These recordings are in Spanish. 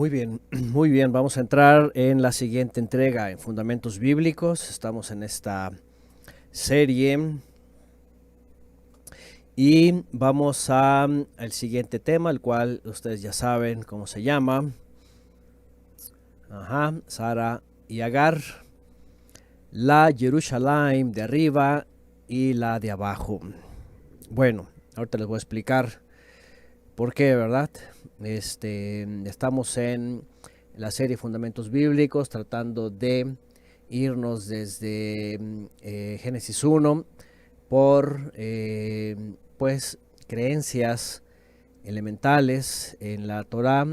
Muy bien, muy bien. Vamos a entrar en la siguiente entrega en Fundamentos Bíblicos. Estamos en esta serie y vamos al siguiente tema, el cual ustedes ya saben cómo se llama. Sara y Agar, la Jerusalén de arriba y la de abajo. Bueno, ahorita les voy a explicar por qué, ¿verdad? Estamos en la serie Fundamentos Bíblicos, tratando de irnos desde Génesis 1 por pues creencias elementales en la Torá,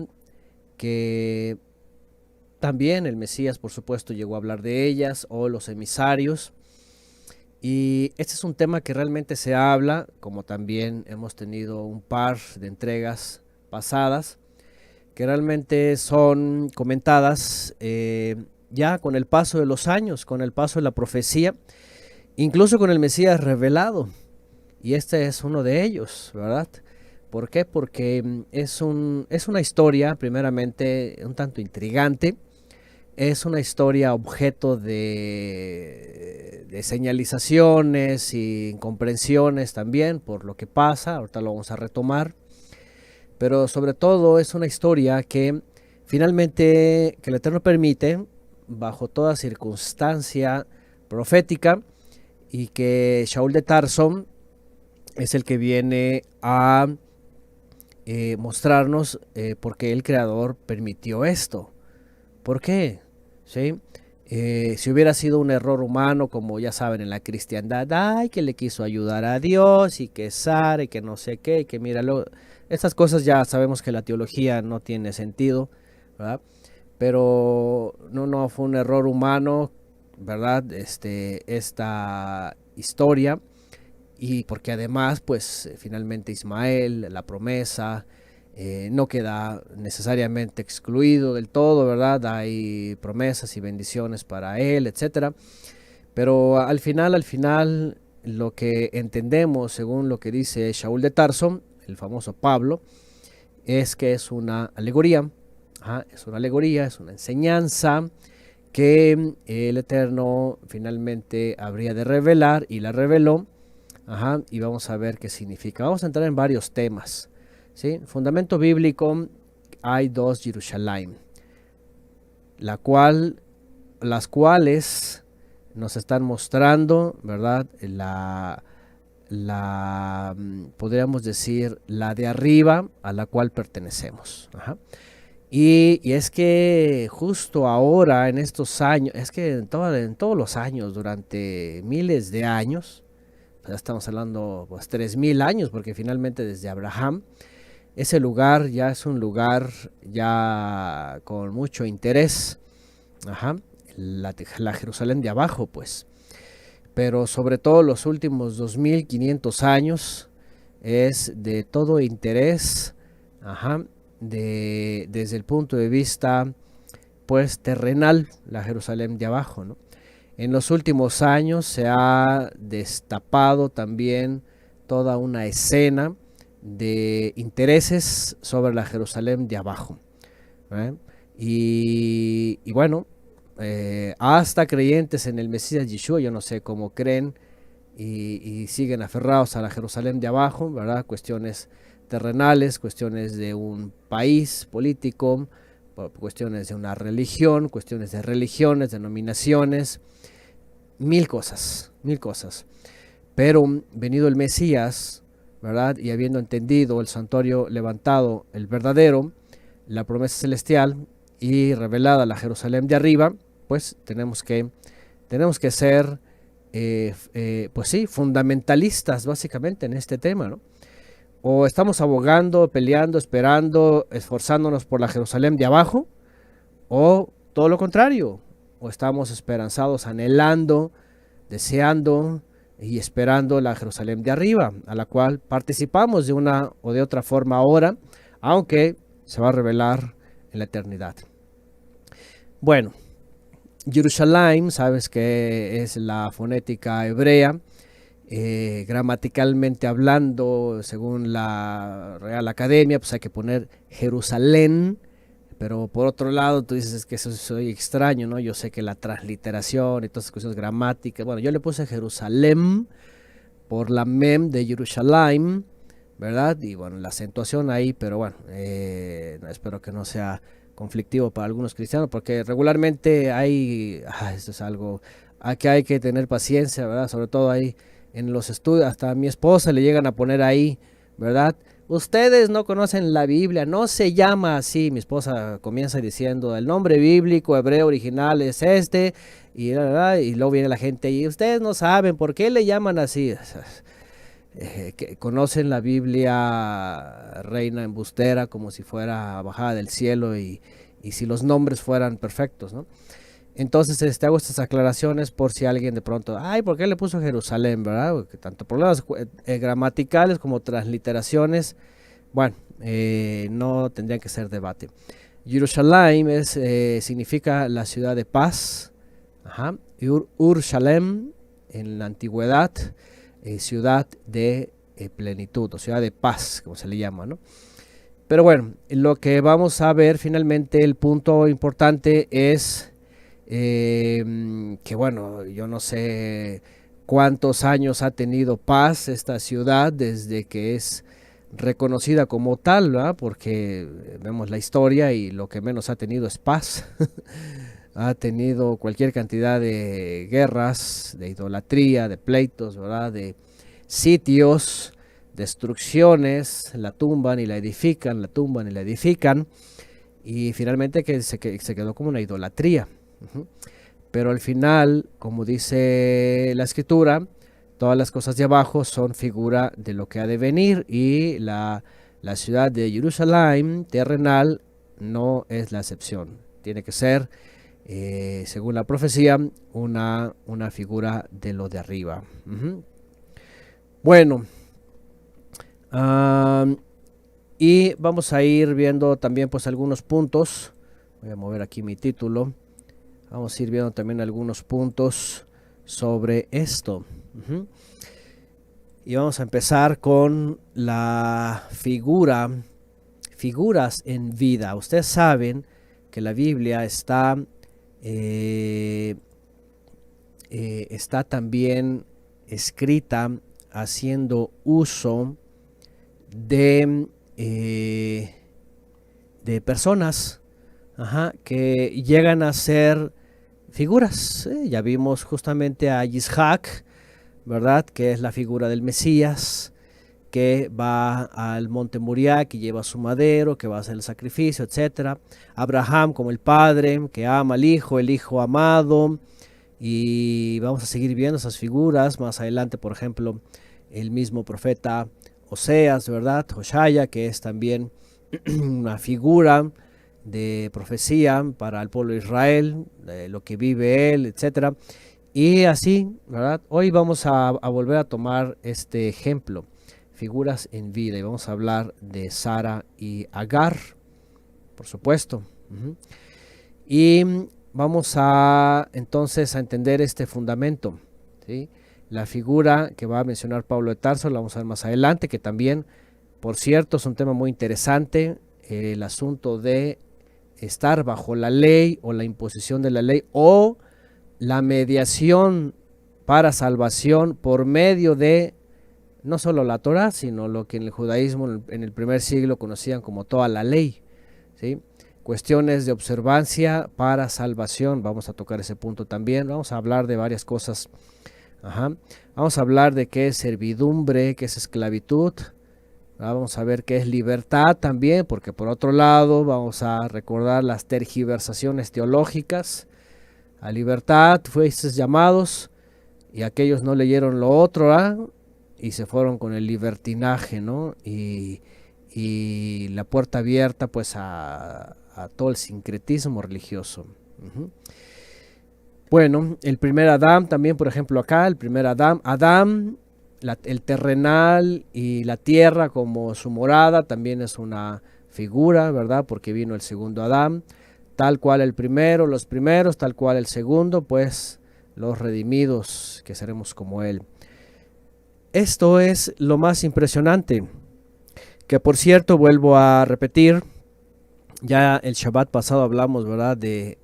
que también el Mesías, por supuesto, llegó a hablar de ellas, o los emisarios. Y este es un tema que realmente se habla, como también hemos tenido un par de entregas pasadas, que realmente son comentadas ya con el paso de los años, con el paso de la profecía, incluso con el Mesías revelado. Y este es uno de ellos, ¿verdad? ¿Por qué? Porque es una historia, primeramente, un tanto intrigante. Es una historia objeto de señalizaciones y incomprensiones también por lo que pasa. Ahorita lo vamos a retomar. Pero sobre todo es una historia que finalmente, que el Eterno permite, bajo toda circunstancia profética, y que Shaul de Tarso es el que viene a mostrarnos por qué el Creador permitió esto. ¿Por qué? ¿Sí? Si hubiera sido un error humano, como ya saben en la cristiandad, ay, que le quiso ayudar a Dios y que Sara y que no sé qué, y que míralo, estas cosas ya sabemos que la teología no tiene sentido, ¿verdad? Pero no fue un error humano, ¿verdad? Esta historia, y porque además, pues finalmente Ismael, la promesa, no queda necesariamente excluido del todo, ¿verdad? Hay promesas y bendiciones para él, etcétera. Pero al final, lo que entendemos, según lo que dice Shaul de Tarso, el famoso Pablo, es que es una alegoría. Es una alegoría, es una enseñanza que el Eterno finalmente habría de revelar, y la reveló. Y vamos a ver qué significa. Vamos a entrar en varios temas. ¿Sí? Fundamento bíblico, hay dos Jerusalén, las cuales nos están mostrando, ¿verdad? Podríamos decir, la de arriba, a la cual pertenecemos. Y es que justo ahora, en estos años, es que en todos los años, durante miles de años, ya estamos hablando pues 3000 años, porque finalmente desde Abraham, ese lugar ya es un lugar ya con mucho interés. La Jerusalén de abajo, pues. Pero sobre todo los últimos 2500 años es de todo interés, desde el punto de vista pues terrenal, la Jerusalén de abajo, ¿no? En los últimos años se ha destapado también toda una escena de intereses sobre la Jerusalén de abajo. Y bueno, hasta creyentes en el Mesías Yeshua, yo no sé cómo creen y siguen aferrados a la Jerusalén de abajo, ¿verdad? Cuestiones terrenales, cuestiones de un país político, cuestiones de una religión, cuestiones de religiones, denominaciones, mil cosas, mil cosas. Pero venido el Mesías, ¿verdad? Y habiendo entendido el santuario levantado, el verdadero, la promesa celestial y revelada la Jerusalén de arriba, pues tenemos que ser, pues sí, fundamentalistas básicamente en este tema, ¿no? O estamos abogando, peleando, esperando, esforzándonos por la Jerusalén de abajo, o todo lo contrario, o estamos esperanzados, anhelando, deseando y esperando la Jerusalén de arriba, a la cual participamos de una o de otra forma ahora, aunque se va a revelar en la eternidad. Bueno, Jerusalén, sabes que es la fonética hebrea, gramaticalmente hablando, según la Real Academia, pues hay que poner Jerusalén Pero por otro lado, tú dices que eso soy extraño, ¿no? Yo sé que la transliteración y todas esas cuestiones gramáticas, bueno, yo le puse Jerusalén por la mem de Jerusalén, ¿verdad? Y bueno, la acentuación ahí, pero bueno, espero que no sea conflictivo para algunos cristianos, porque regularmente esto es algo que hay que tener paciencia, ¿verdad? Sobre todo ahí en los estudios, hasta a mi esposa le llegan a poner ahí, ¿verdad? Ustedes no conocen la Biblia, no se llama así. Mi esposa comienza diciendo, el nombre bíblico hebreo original es este, y luego viene la gente y ustedes no saben por qué le llaman así. Que conocen la Biblia reina embustera como si fuera bajada del cielo y si los nombres fueran perfectos, ¿no? Entonces hago estas aclaraciones por si alguien de pronto, ¿por qué le puso Jerusalén, verdad? Porque tanto problemas gramaticales como transliteraciones, bueno, no tendrían que ser debate. Jerusalén significa la ciudad de paz, Ur-Shalem en la antigüedad, ciudad de plenitud o ciudad de paz, como se le llama, ¿no? Pero bueno, lo que vamos a ver finalmente, el punto importante es que bueno, yo no sé cuántos años ha tenido paz esta ciudad desde que es reconocida como tal, ¿verdad? Porque vemos la historia y lo que menos ha tenido es paz. Ha tenido cualquier cantidad de guerras, de idolatría, de pleitos, ¿verdad? De sitios, destrucciones, la tumban y la edifican, la tumban y la edifican, y finalmente que se quedó como una idolatría. Pero al final, como dice la escritura, todas las cosas de abajo son figura de lo que ha de venir, y la ciudad de Jerusalén terrenal no es la excepción. Tiene que ser, según la profecía, una figura de lo de arriba. Bueno, y vamos a ir viendo también pues algunos puntos. Voy a mover aquí mi título. Vamos a ir viendo también algunos puntos sobre esto. Y vamos a empezar con la figuras en vida. Ustedes saben que la Biblia está también escrita haciendo uso de personas que llegan a ser figuras. Ya vimos justamente a Isaac, ¿verdad? Que es la figura del Mesías, que va al monte Moriah, que lleva su madero, que va a hacer el sacrificio, etc. Abraham como el padre, que ama al hijo, el hijo amado. Y vamos a seguir viendo esas figuras más adelante. Por ejemplo, el mismo profeta Oseas, ¿verdad? Hoshaya, que es también una figura de profecía para el pueblo de Israel, de lo que vive él, etc. Y así, ¿verdad? Hoy vamos a volver a tomar este ejemplo, figuras en vida, y vamos a hablar de Sara y Agar, por supuesto. Y vamos entonces a entender este fundamento, ¿sí? La figura que va a mencionar Pablo de Tarso la vamos a ver más adelante, que también, por cierto, es un tema muy interesante, el asunto de estar bajo la ley o la imposición de la ley, o la mediación para salvación por medio de no solo la Torah, sino lo que en el judaísmo en el primer siglo conocían como toda la ley, ¿sí? Cuestiones de observancia para salvación, vamos a tocar ese punto también. Vamos a hablar de varias cosas. Vamos a hablar de qué es servidumbre, qué es esclavitud. Vamos a ver qué es libertad también, porque por otro lado vamos a recordar las tergiversaciones teológicas. A libertad fuisteis llamados, y aquellos no leyeron lo otro, y se fueron con el libertinaje, ¿no? Y la puerta abierta pues a todo el sincretismo religioso. Bueno, el primer Adán también, por ejemplo acá, el primer Adán, el terrenal y la tierra como su morada, también es una figura, ¿verdad? Porque vino el segundo Adán, tal cual el primero, los primeros, tal cual el segundo, pues los redimidos, que seremos como él. Esto es lo más impresionante, que por cierto, vuelvo a repetir, Ya el Shabbat pasado hablamos, ¿verdad? De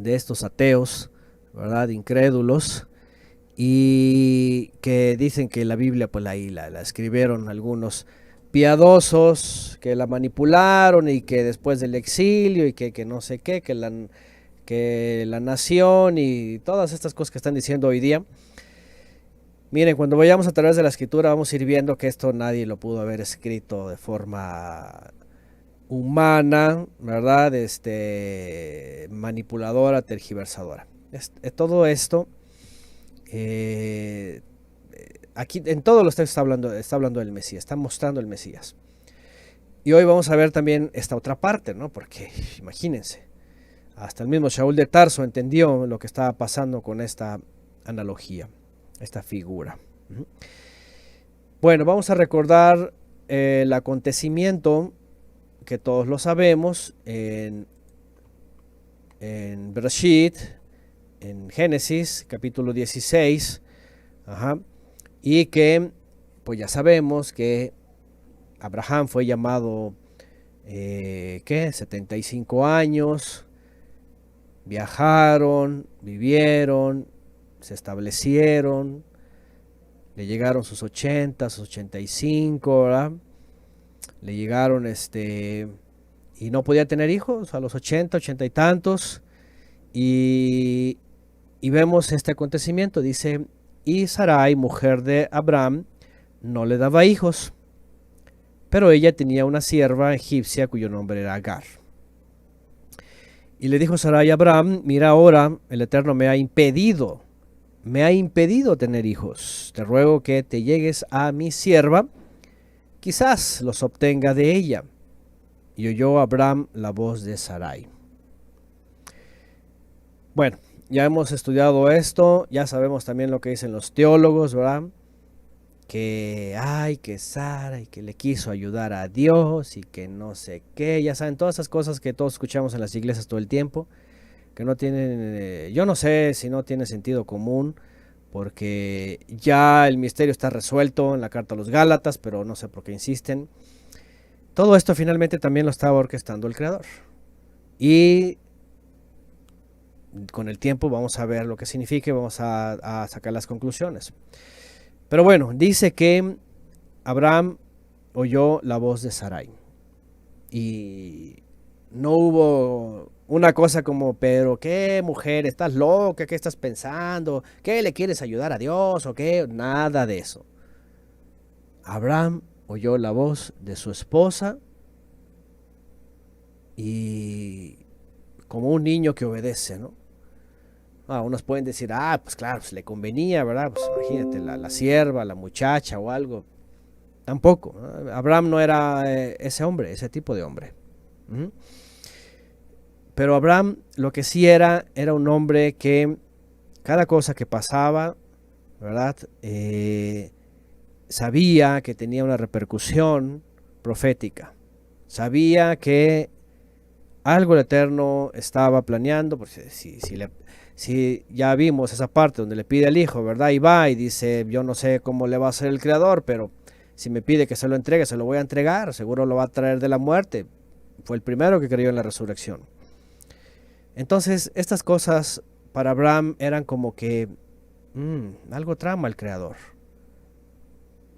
estos ateos, ¿verdad? Incrédulos, y que dicen que la Biblia pues ahí la escribieron algunos piadosos que la manipularon y que después del exilio y que no sé qué, que la nación y todas estas cosas que están diciendo hoy día. Miren, cuando vayamos a través de la escritura vamos a ir viendo que esto nadie lo pudo haber escrito de forma humana, ¿verdad? Manipuladora, tergiversadora. Todo esto, eh, aquí en todos los textos está hablando del Mesías, está mostrando el Mesías. Y hoy vamos a ver también esta otra parte, ¿no? Porque imagínense, hasta el mismo Shaul de Tarso entendió lo que estaba pasando con esta analogía, esta figura. Bueno, vamos a recordar el acontecimiento que todos lo sabemos en Bereshit, en Génesis, capítulo 16, y que pues ya sabemos que Abraham fue llamado, 75 años, viajaron, vivieron, se establecieron, le llegaron sus 80, sus 85, ¿verdad? Le llegaron y no podía tener hijos a los 80, 80 y tantos, y vemos este acontecimiento, dice, y Sarai, mujer de Abraham, no le daba hijos, pero ella tenía una sierva egipcia cuyo nombre era Agar. Y le dijo Sarai a Abraham, mira ahora, el Eterno me ha impedido tener hijos. Te ruego que te llegues a mi sierva, quizás los obtenga de ella. Y oyó Abraham la voz de Sarai. Bueno, ya hemos estudiado esto, ya sabemos también lo que dicen los teólogos, ¿verdad? Que Sara y que le quiso ayudar a Dios y que no sé qué, ya saben, todas esas cosas que todos escuchamos en las iglesias todo el tiempo, que no tienen, yo no sé si no tiene sentido común, porque ya el misterio está resuelto en la carta a los Gálatas, pero no sé por qué insisten. Todo esto finalmente también lo estaba orquestando el Creador. Y con el tiempo vamos a ver lo que significa y vamos a sacar las conclusiones. Pero bueno, dice que Abraham oyó la voz de Sarai. Y no hubo una cosa como, pero qué mujer, estás loca, qué estás pensando, qué le quieres ayudar a Dios o qué, nada de eso. Abraham oyó la voz de su esposa y como un niño que obedece, ¿no? Unos pueden decir, pues claro, pues le convenía, ¿verdad? Pues imagínate, la sierva, la muchacha o algo. Tampoco, ¿no? Abraham no era ese hombre, ese tipo de hombre. Pero Abraham lo que sí era un hombre que cada cosa que pasaba, ¿verdad? Sabía que tenía una repercusión profética. Sabía que algo el Eterno estaba planeando, porque si ya vimos esa parte donde le pide al hijo, ¿verdad? Y va y dice, yo no sé cómo le va a hacer el Creador, pero si me pide que se lo entregue, se lo voy a entregar, seguro lo va a traer de la muerte. Fue el primero que creyó en la resurrección. Entonces, estas cosas para Abraham eran como que algo trama el Creador.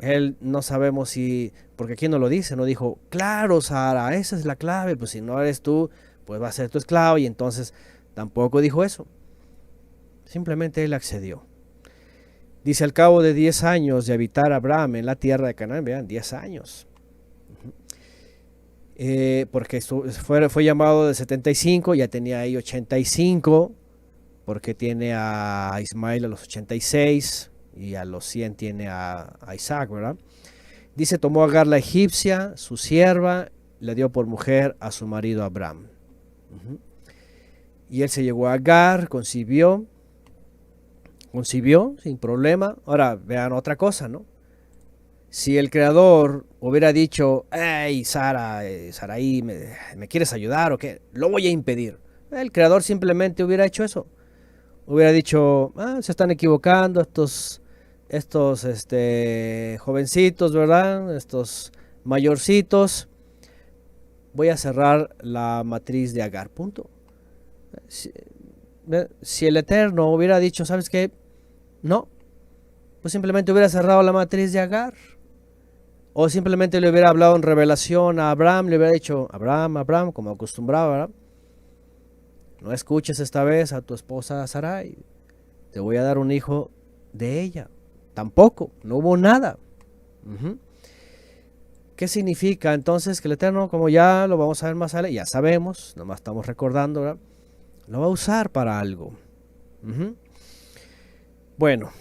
Él no sabemos si, porque aquí no lo dice, no dijo, claro, Sara, esa es la clave, pues si no eres tú, pues va a ser tu esclavo, y entonces tampoco dijo eso. Simplemente él accedió. Dice, al cabo de 10 años de habitar Abraham en la tierra de Canaán, vean, 10 años. Porque fue llamado de 75, ya tenía ahí 85, porque tiene a Ismael a los 86 y a los 100 tiene a Isaac, ¿verdad? Dice, tomó a Agar la egipcia, su sierva, le dio por mujer a su marido Abraham. Y él se llegó a Agar, concibió sin problema. Ahora vean otra cosa, ¿no? Si el Creador hubiera dicho, hey Sarai, ¿me quieres ayudar o qué? Lo voy a impedir. El Creador simplemente hubiera hecho eso. Hubiera dicho, se están equivocando estos jovencitos, ¿verdad? Estos mayorcitos. voy a cerrar la matriz de Agar, punto. Si el Eterno hubiera dicho, ¿sabes qué? No, pues simplemente hubiera cerrado la matriz de Agar. O simplemente le hubiera hablado en revelación a Abraham, le hubiera dicho, Abraham, Abraham, como acostumbraba, ¿verdad? No escuches esta vez a tu esposa Sarai, te voy a dar un hijo de ella. Tampoco, no hubo nada. ¿Qué significa entonces? Que el Eterno, como ya lo vamos a ver más adelante, ya sabemos, nomás estamos recordando, ¿verdad? Lo va a usar para algo. Bueno,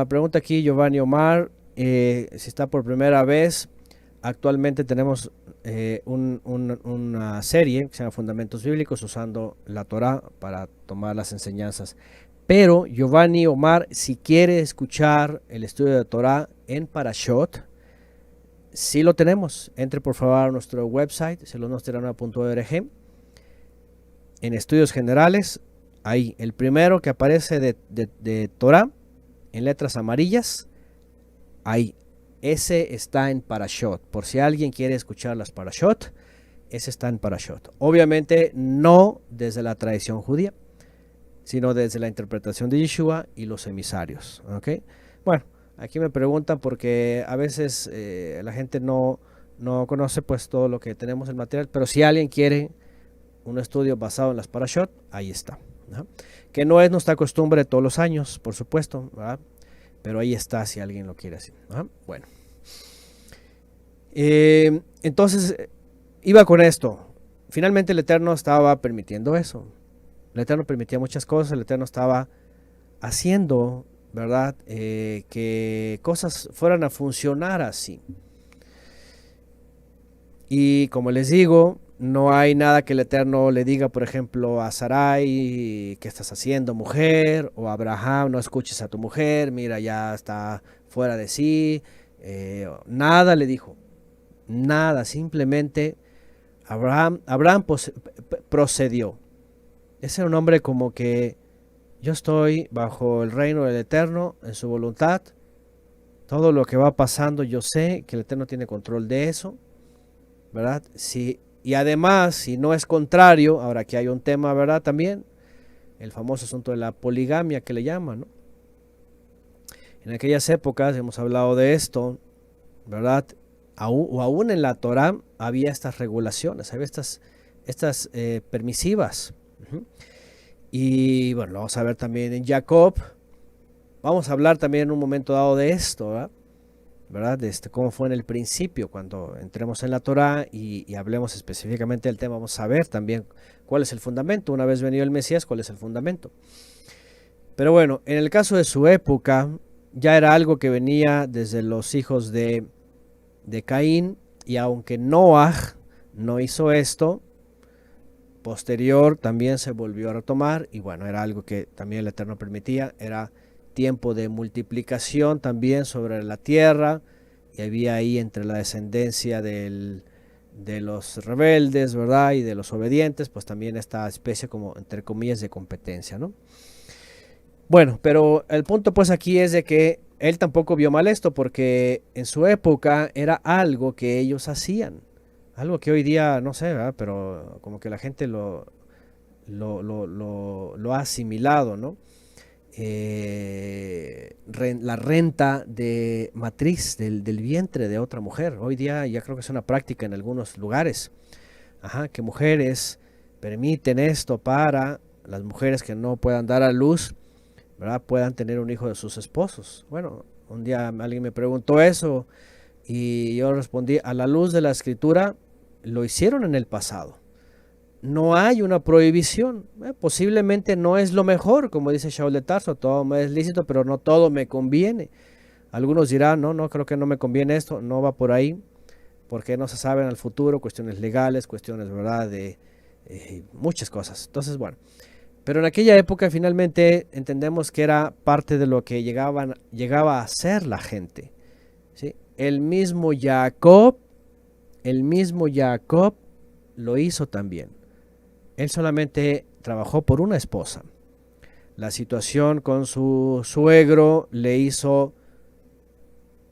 pregunta aquí Giovanni Omar, si está por primera vez. Actualmente tenemos una serie que se llama Fundamentos Bíblicos, usando la Torah para tomar las enseñanzas. Pero Giovanni Omar, si quiere escuchar el estudio de Torah en Parashot, sí lo tenemos. Entre por favor a nuestro website, celonosterana.org. En estudios generales, ahí el primero que aparece de Torah en letras amarillas, ahí, ese está en Parashot. Por si alguien quiere escuchar las Parashot, ese está en Parashot. Obviamente no desde la tradición judía, sino desde la interpretación de Yeshua y los emisarios. ¿Okay? Bueno, aquí me preguntan porque a veces la gente no conoce pues todo lo que tenemos en material, pero si alguien quiere un estudio basado en las Parashot, ahí está. ¿No? Que no es nuestra costumbre todos los años, por supuesto, ¿verdad? Pero ahí está si alguien lo quiere así. ¿Ah? Bueno. Entonces, iba con esto. Finalmente el Eterno estaba permitiendo eso. El Eterno permitía muchas cosas. El Eterno estaba haciendo, ¿verdad? Que cosas fueran a funcionar así. Y como les digo, no hay nada que el Eterno le diga, por ejemplo, a Sarai, ¿qué estás haciendo, mujer? O a Abraham, no escuches a tu mujer, mira, ya está fuera de sí. Nada le dijo. Nada, simplemente Abraham procedió. Ese era un hombre como que yo estoy bajo el reino del Eterno, en su voluntad. Todo lo que va pasando, yo sé que el Eterno tiene control de eso, ¿verdad? Sí. Y además, si no es contrario, ahora aquí hay un tema, ¿verdad? También, el famoso asunto de la poligamia que le llaman, ¿no? En aquellas épocas hemos hablado de esto, ¿verdad? Aún en la Torah había estas regulaciones, había estas permisivas. Y bueno, lo vamos a ver también en Jacob. Vamos a hablar también en un momento dado de esto, ¿verdad? De cómo fue en el principio, cuando entremos en la Torah y hablemos específicamente del tema. Vamos a ver también cuál es el fundamento. Una vez venido el Mesías, cuál es el fundamento. Pero bueno, en el caso de su época, ya era algo que venía desde los hijos de Caín, y aunque Noah no hizo esto, posterior también se volvió a retomar, y bueno, era algo que también el Eterno permitía, era tiempo de multiplicación también sobre la tierra, y había ahí entre la descendencia de los rebeldes, ¿verdad? Y de los obedientes, pues también esta especie como, entre comillas, de competencia, ¿no? Bueno, pero el punto pues aquí es de que él tampoco vio mal esto, porque en su época era algo que ellos hacían, algo que hoy día no sé, ¿verdad? Pero como que la gente lo ha asimilado, ¿no? La renta de matriz del vientre de otra mujer. Hoy día ya creo que es una práctica en algunos lugares. Que mujeres permiten esto para las mujeres que no puedan dar a luz, ¿verdad? Puedan tener un hijo de sus esposos. Bueno, un día alguien me preguntó eso y yo respondí, a la luz de la escritura, lo hicieron en el pasado. No hay una prohibición. Posiblemente no es lo mejor, como dice Shaul de Tarso, todo me es lícito, pero no todo me conviene. Algunos dirán, no, creo que no me conviene esto, no va por ahí, porque no se sabe en el futuro, cuestiones legales, cuestiones, ¿verdad?, de muchas cosas. Entonces, bueno, pero en aquella época finalmente entendemos que era parte de lo que llegaba a ser la gente, ¿sí? El mismo Jacob lo hizo también. Él solamente trabajó por una esposa. La situación con su suegro le hizo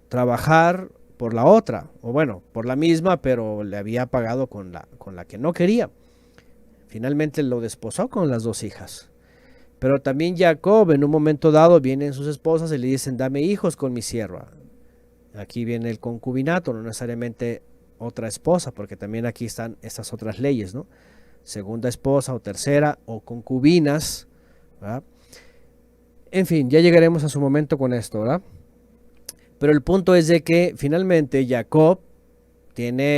trabajar por la otra, o bueno, por la misma, pero le había pagado con la que no quería. Finalmente lo desposó con las dos hijas. Pero también Jacob en un momento dado vienen sus esposas y le dicen, dame hijos con mi sierva. Aquí viene el concubinato, no necesariamente otra esposa, porque también aquí están estas otras leyes, ¿no? Segunda esposa o tercera o concubinas, ¿verdad? En fin, ya llegaremos a su momento con esto, ¿verdad? Pero el punto es de que finalmente Jacob viene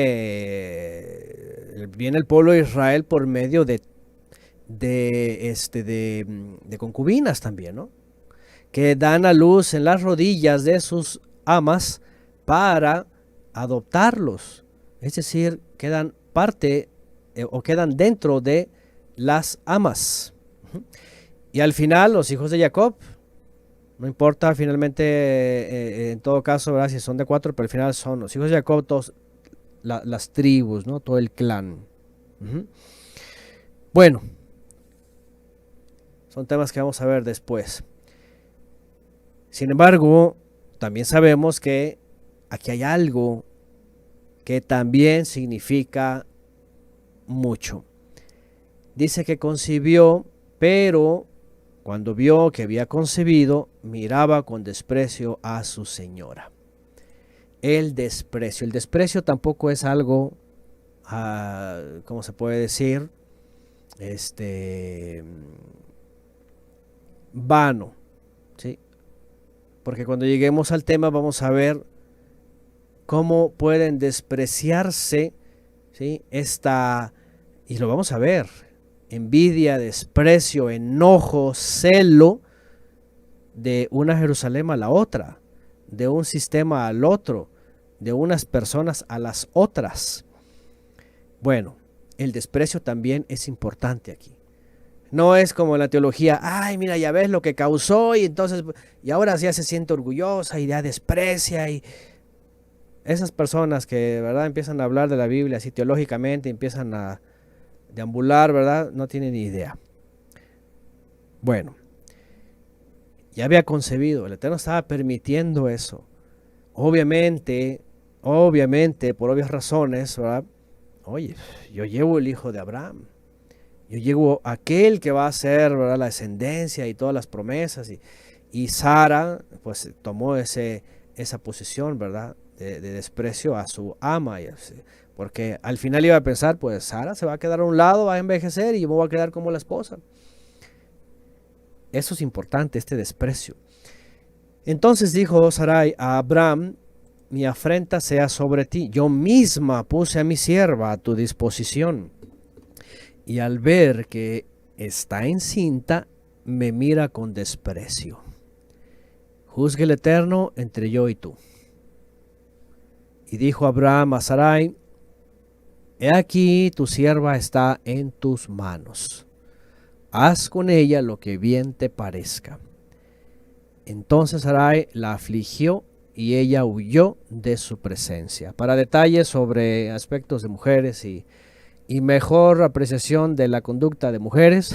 el pueblo de Israel por medio de concubinas también, ¿no? Que dan a luz en las rodillas de sus amas para adoptarlos. Es decir, quedan parte o quedan dentro de las amas. Y al final los hijos de Jacob, no importa finalmente, en todo caso, ¿verdad? Si son de 4, pero al final son los hijos de Jacob, todos, las tribus, ¿no? Todo el clan. Bueno, son temas que vamos a ver después. Sin embargo, también sabemos que aquí hay algo que también significa mucho. Dice que concibió, pero cuando vio que había concebido, miraba con desprecio a su señora. El desprecio tampoco es algo, ¿cómo se puede decir? Vano, ¿sí? Porque cuando lleguemos al tema vamos a ver cómo pueden despreciarse, ¿sí? Y lo vamos a ver, envidia, desprecio, enojo, celo de una Jerusalén a la otra, de un sistema al otro, de unas personas a las otras. Bueno, el desprecio también es importante aquí. No es como la teología, ay, mira, ya ves lo que causó y entonces, y ahora ya se siente orgullosa y ya desprecia. Y esas personas que, ¿verdad?, empiezan a hablar de la Biblia así teológicamente, empiezan a deambular, ¿verdad?, no tienen ni idea. Bueno, ya había concebido, el Eterno estaba permitiendo eso. Obviamente, por obvias razones, ¿verdad? Oye, yo llevo el hijo de Abraham. Yo llevo aquel que va a ser, ¿verdad?, la descendencia y todas las promesas. Y Sara, pues, tomó esa posición, ¿verdad?, de desprecio a su ama. Porque al final iba a pensar, pues, Sara se va a quedar a un lado, va a envejecer y yo me voy a quedar como la esposa. Eso es importante, este desprecio. Entonces dijo Sarai a Abraham, mi afrenta sea sobre ti. Yo misma puse a mi sierva a tu disposición. Y al ver que está encinta, me mira con desprecio. Juzgue el Eterno entre yo y tú. Y dijo Abraham a Sarai, he aquí tu sierva está en tus manos. Haz con ella lo que bien te parezca. Entonces Sarai la afligió y ella huyó de su presencia. Para detalles sobre aspectos de mujeres y mejor apreciación de la conducta de mujeres,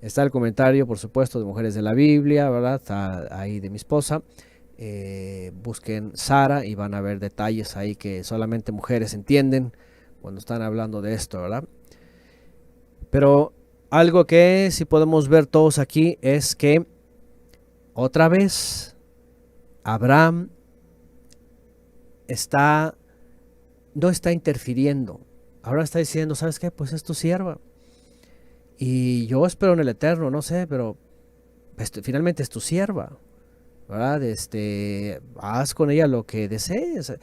está el comentario, por supuesto, de Mujeres de la Biblia, ¿verdad? Está ahí de mi esposa. Busquen Sara y van a ver detalles ahí que solamente mujeres entienden cuando están hablando de esto, ¿verdad? Pero algo que sí podemos ver todos aquí es que otra vez Abraham no está interfiriendo. Ahora está diciendo, ¿sabes qué? Pues es tu sierva. Y yo espero en el Eterno, no sé, pero finalmente es tu sierva, ¿verdad? Haz con ella lo que desees.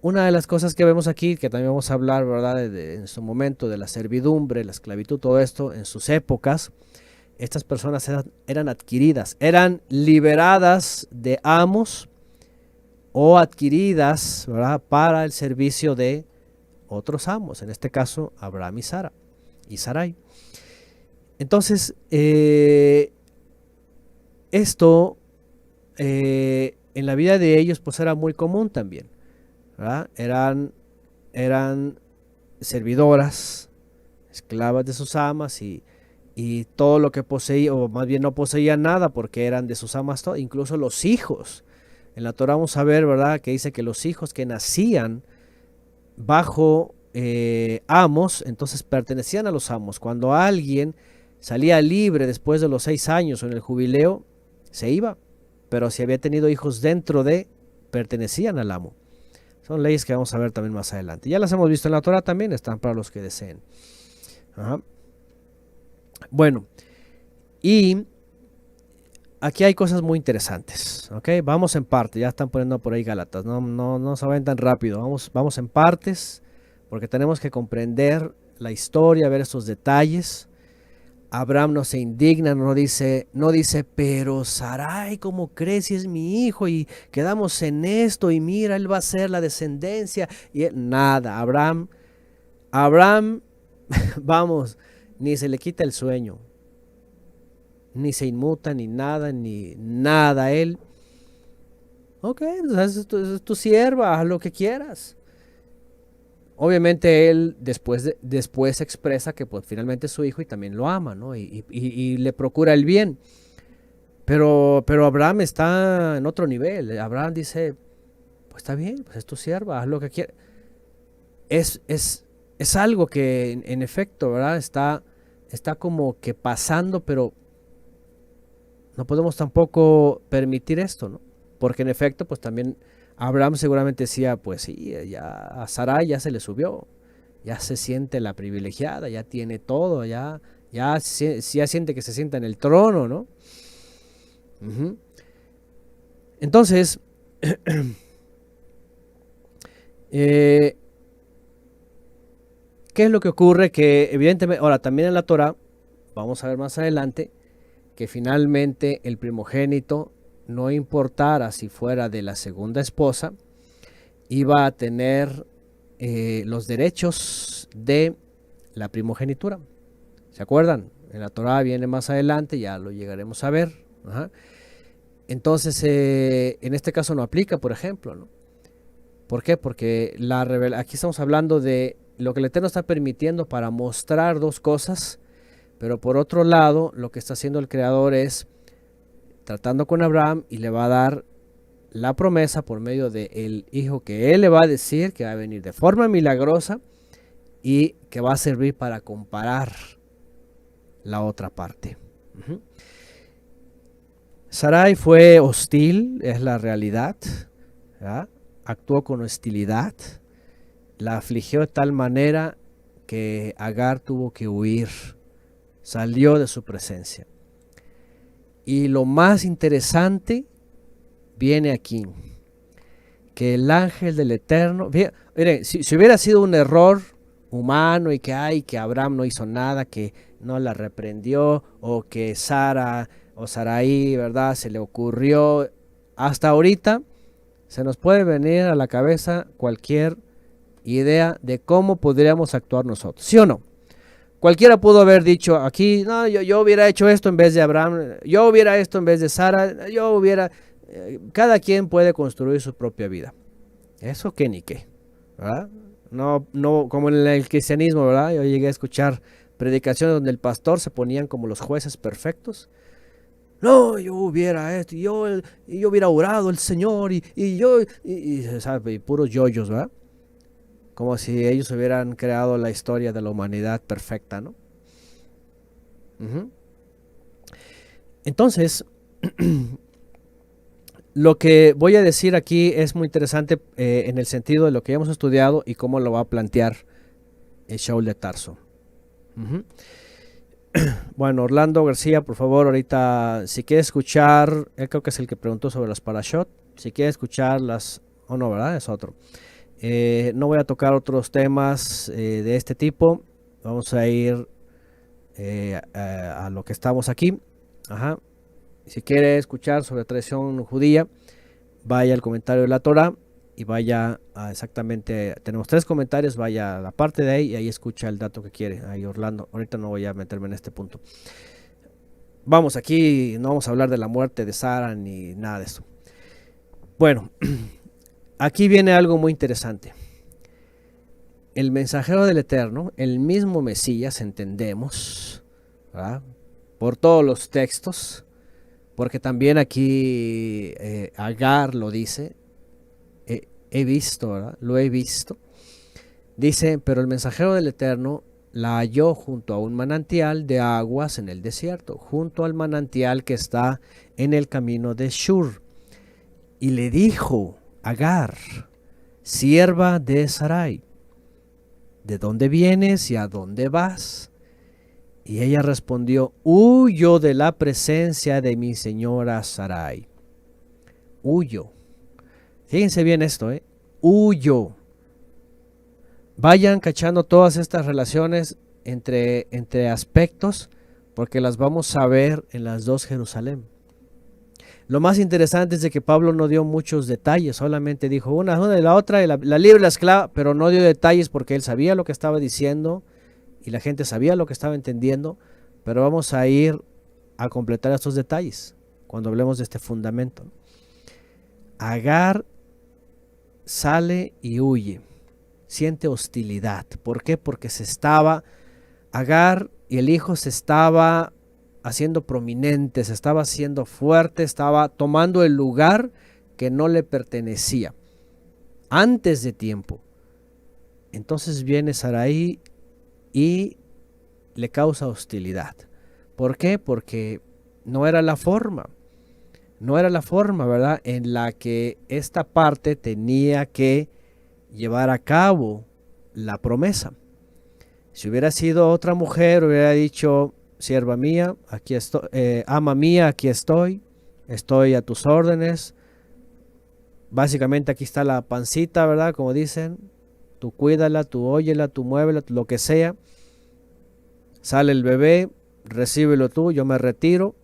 Una de las cosas que vemos aquí, que también vamos a hablar, ¿verdad?, en su momento de la servidumbre, la esclavitud, todo esto, en sus épocas, estas personas eran adquiridas, eran liberadas de amos o adquiridas, ¿verdad?, para el servicio de otros amos, en este caso Abraham y Sarai. Entonces, esto en la vida de ellos pues era muy común también, ¿verdad? Eran servidoras, esclavas de sus amas y todo lo que poseía, o más bien no poseían nada porque eran de sus amas, incluso los hijos En la Torah vamos a ver, ¿verdad?, que dice que los hijos que nacían bajo amos, entonces pertenecían a los amos. Cuando alguien salía libre después de los 6 años o en el jubileo, se iba. Pero si había tenido hijos dentro de, pertenecían al amo. Son leyes que vamos a ver también más adelante. Ya las hemos visto en la Torah también, están para los que deseen. Ajá. Bueno, y aquí hay cosas muy interesantes, ¿ok? Vamos en parte, ya están poniendo por ahí Gálatas, no se vayan tan rápido, vamos en partes, porque tenemos que comprender la historia, ver estos detalles. Abraham no se indigna, no dice, pero Sarai, ¿cómo crees si es mi hijo? Y quedamos en esto, y mira, él va a ser la descendencia. Y nada, Abraham, vamos, ni se le quita el sueño, ni se inmuta, ni nada. Él, ok, es tu sierva, haz lo que quieras. Obviamente él después expresa que pues finalmente es su hijo y también lo ama, ¿no? Y le procura el bien. Pero Abraham está en otro nivel. Abraham dice, pues está bien, pues es tu sierva, haz lo que quieras. Es algo que en efecto, ¿verdad? Está como que pasando, pero no podemos tampoco permitir esto, ¿no? Porque en efecto, pues también Abraham seguramente decía, pues sí, ya a Sarai ya se le subió, ya se siente la privilegiada, ya tiene todo, ya siente que se sienta en el trono, ¿no? Entonces, ¿qué es lo que ocurre? Que evidentemente, ahora también en la Torah, vamos a ver más adelante, que finalmente el primogénito, no importara si fuera de la segunda esposa, iba a tener los derechos de la primogenitura. ¿Se acuerdan? En la Torah viene más adelante, ya lo llegaremos a ver. Ajá. Entonces, en este caso no aplica, por ejemplo, ¿no? ¿Por qué? Porque aquí estamos hablando de lo que el Eterno está permitiendo para mostrar dos cosas, pero por otro lado, lo que está haciendo el Creador es tratando con Abraham y le va a dar la promesa por medio del hijo que él le va a decir, que va a venir de forma milagrosa y que va a servir para comparar la otra parte. Sarai fue hostil, es la realidad, ¿verdad? Actuó con hostilidad, la afligió de tal manera que Agar tuvo que huir, salió de su presencia. Y lo más interesante viene aquí, que el ángel del Eterno, miren, si hubiera sido un error humano y que Abraham no hizo nada, que no la reprendió, o que Sara o Sarai, ¿verdad?, se le ocurrió, hasta ahorita se nos puede venir a la cabeza cualquier idea de cómo podríamos actuar nosotros, ¿sí o no? Cualquiera pudo haber dicho aquí, no, yo hubiera hecho esto en vez de Abraham, yo hubiera esto en vez de Sara, cada quien puede construir su propia vida. Eso que ni qué, ¿verdad? No, como en el cristianismo, ¿verdad? Yo llegué a escuchar predicaciones donde el pastor se ponían como los jueces perfectos. No, yo hubiera esto, y yo hubiera orado al Señor, y puros yoyos, ¿verdad? Como si ellos hubieran creado la historia de la humanidad perfecta, ¿no? Entonces, lo que voy a decir aquí es muy interesante en el sentido de lo que hemos estudiado y cómo lo va a plantear Shaul de Tarso. Bueno, Orlando García, por favor, ahorita, si quiere escuchar, él creo que es el que preguntó sobre las parashot, si quiere escuchar no, ¿verdad? Es otro. No voy a tocar otros temas de este tipo, vamos a ir a lo que estamos aquí. Ajá. Si quiere escuchar sobre tradición judía, vaya al comentario de la Torah y vaya exactamente, tenemos 3 comentarios, vaya a la parte de ahí y ahí escucha el dato que quiere. Ahí Orlando, ahorita no voy a meterme en este punto. Vamos, aquí no vamos a hablar de la muerte de Sara ni nada de eso. Bueno, aquí viene algo muy interesante. El mensajero del Eterno, el mismo Mesías, entendemos, ¿verdad?, por todos los textos, porque también aquí Agar lo dice, he visto, ¿verdad? Lo he visto. Dice, pero el mensajero del Eterno la halló junto a un manantial de aguas en el desierto, junto al manantial que está en el camino de Shur. Y le dijo, Agar, sierva de Sarai, ¿de dónde vienes y a dónde vas? Y ella respondió, huyo de la presencia de mi señora Sarai. Huyo. Fíjense bien esto, huyo. Vayan cachando todas estas relaciones entre aspectos, porque las vamos a ver en las dos Jerusalén. Lo más interesante es de que Pablo no dio muchos detalles, solamente dijo una de la otra, y la libre y la esclava, pero no dio detalles porque él sabía lo que estaba diciendo y la gente sabía lo que estaba entendiendo, pero vamos a ir a completar estos detalles cuando hablemos de este fundamento. Agar sale y huye, siente hostilidad. ¿Por qué? Porque Agar y el hijo se estaba haciendo prominente, se estaba haciendo fuerte, estaba tomando el lugar que no le pertenecía antes de tiempo. Entonces viene Sarai y le causa hostilidad. ¿Por qué? Porque no era la forma, ¿verdad?, en la que esta parte tenía que llevar a cabo la promesa. Si hubiera sido otra mujer, hubiera dicho, sierva mía, aquí estoy, ama mía, aquí estoy a tus órdenes. Básicamente aquí está la pancita, ¿verdad? Como dicen, tú cuídala, tú óyela, tú muévela, lo que sea. Sale el bebé, recíbelo tú, yo me retiro,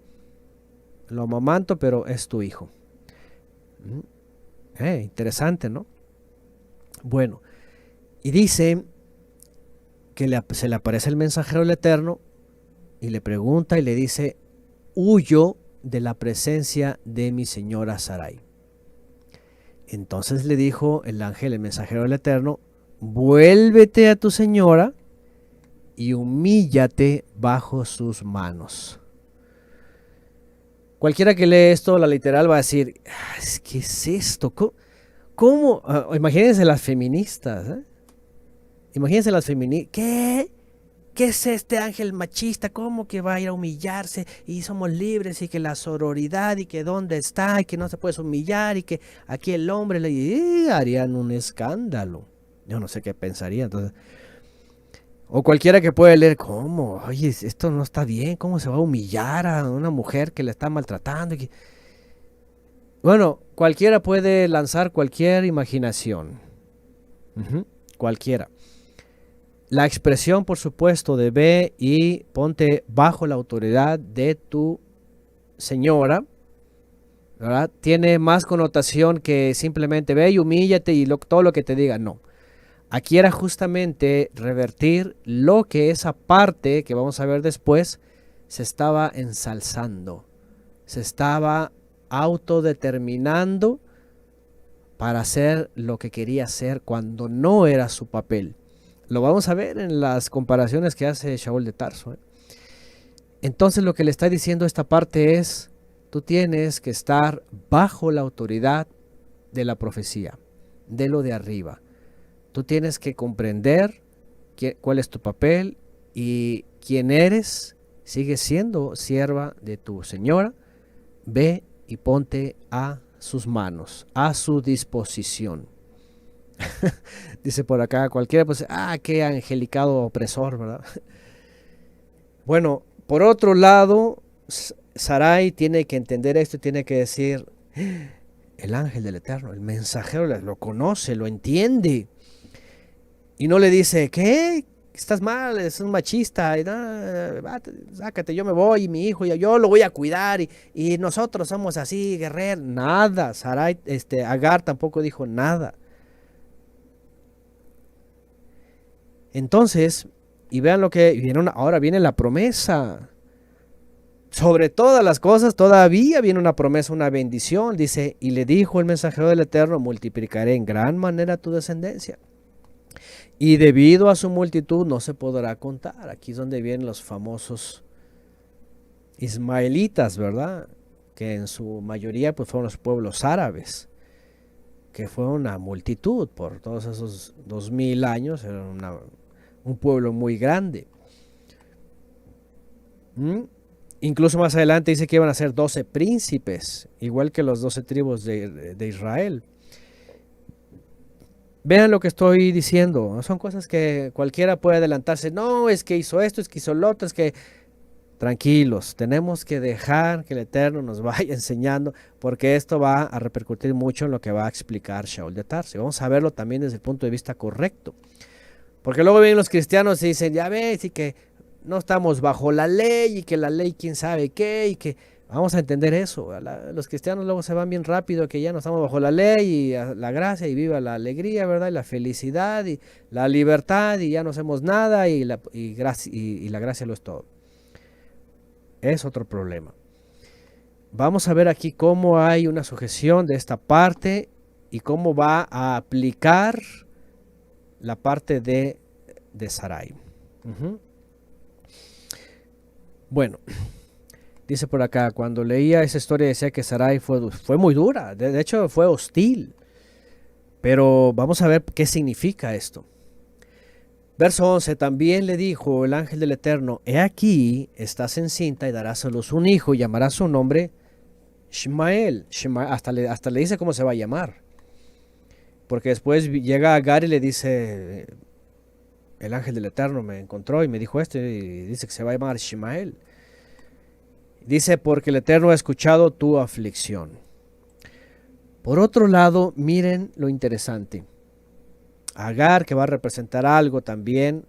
lo amamanto, pero es tu hijo. Interesante, ¿no? Bueno, y dice que se le aparece el mensajero del Eterno y le pregunta y le dice, huyo de la presencia de mi señora Sarai. Entonces le dijo el ángel, el mensajero del Eterno, vuélvete a tu señora y humíllate bajo sus manos. Cualquiera que lee esto, la literal, va a decir, ¿qué es esto? ¿Cómo? Imagínense las feministas, Imagínense las feministas. ¿Qué? ¿Qué es este ángel machista? ¿Cómo que va a ir a humillarse? Y somos libres y que la sororidad y que dónde está y que no se puede humillar y que aquí el hombre le harían un escándalo. Yo no sé qué pensaría entonces. O cualquiera que puede leer, ¿cómo? Oye, esto no está bien, ¿cómo se va a humillar a una mujer que le está maltratando? Bueno, cualquiera puede lanzar cualquier imaginación. Cualquiera. La expresión, por supuesto, de ve y ponte bajo la autoridad de tu señora, ¿verdad?, tiene más connotación que simplemente ve y humíllate y todo lo que te diga. No. Aquí era justamente revertir lo que esa parte que vamos a ver después se estaba ensalzando, se estaba autodeterminando para hacer lo que quería hacer cuando no era su papel. Lo vamos a ver en las comparaciones que hace Shaul de Tarso. Entonces lo que le está diciendo esta parte es, tú tienes que estar bajo la autoridad de la profecía, de lo de arriba. Tú tienes que comprender cuál es tu papel y quién eres. Sigues siendo sierva de tu señora. Ve y ponte a sus manos, a su disposición. Dice por acá cualquiera, pues, qué angelicado opresor, ¿verdad? Bueno, por otro lado, Sarai tiene que entender esto y tiene que decir, el ángel del Eterno, el mensajero, lo conoce, lo entiende. Y no le dice, ¿qué? Estás mal, es un machista, sácate, yo me voy, y mi hijo, yo lo voy a cuidar, y nosotros somos así, guerreros. Nada, Sarai, Agar tampoco dijo nada. Entonces, y vean lo que viene, ahora viene la promesa. Sobre todas las cosas, todavía viene una promesa, una bendición. Dice, y le dijo el mensajero del Eterno, multiplicaré en gran manera tu descendencia. Y debido a su multitud no se podrá contar. Aquí es donde vienen los famosos ismaelitas, ¿verdad? que en su mayoría pues fueron los pueblos árabes, que fue una multitud por todos esos 2000 años, era un pueblo muy grande. ¿Mm? Incluso más adelante dice que iban a ser 12 príncipes, igual que los 12 tribus de Israel. Vean lo que estoy diciendo, son cosas que cualquiera puede adelantarse. No, es que hizo esto, es que hizo lo otro, es que... Tranquilos, tenemos que dejar que el Eterno nos vaya enseñando, porque esto va a repercutir mucho en lo que va a explicar Shaul de Tarso. Vamos a verlo también desde el punto de vista correcto. Porque luego vienen los cristianos y dicen, ya ves, y que no estamos bajo la ley, y que la ley quién sabe qué, y que vamos a entender eso. Los cristianos luego se van bien rápido, que ya no estamos bajo la ley, y la gracia, y viva la alegría, ¿verdad? Y la felicidad, y la libertad, y ya no hacemos nada, y la gracia lo es todo. Es otro problema. Vamos a ver aquí cómo hay una sujeción de esta parte y cómo va a aplicar la parte de Sarai. Bueno, dice por acá, cuando leía esa historia decía que Sarai fue muy dura, de hecho fue hostil. Pero vamos a ver qué significa esto. Verso 11, también le dijo el ángel del Eterno, he aquí, estás encinta y darás a luz un hijo y llamarás su nombre Ishmael. Hasta le dice cómo se va a llamar. Porque después llega Agar y le dice, el ángel del Eterno me encontró y me dijo esto y dice que se va a llamar Ishmael. Dice, porque el Eterno ha escuchado tu aflicción. Por otro lado, miren lo interesante. Agar, que va a representar algo también,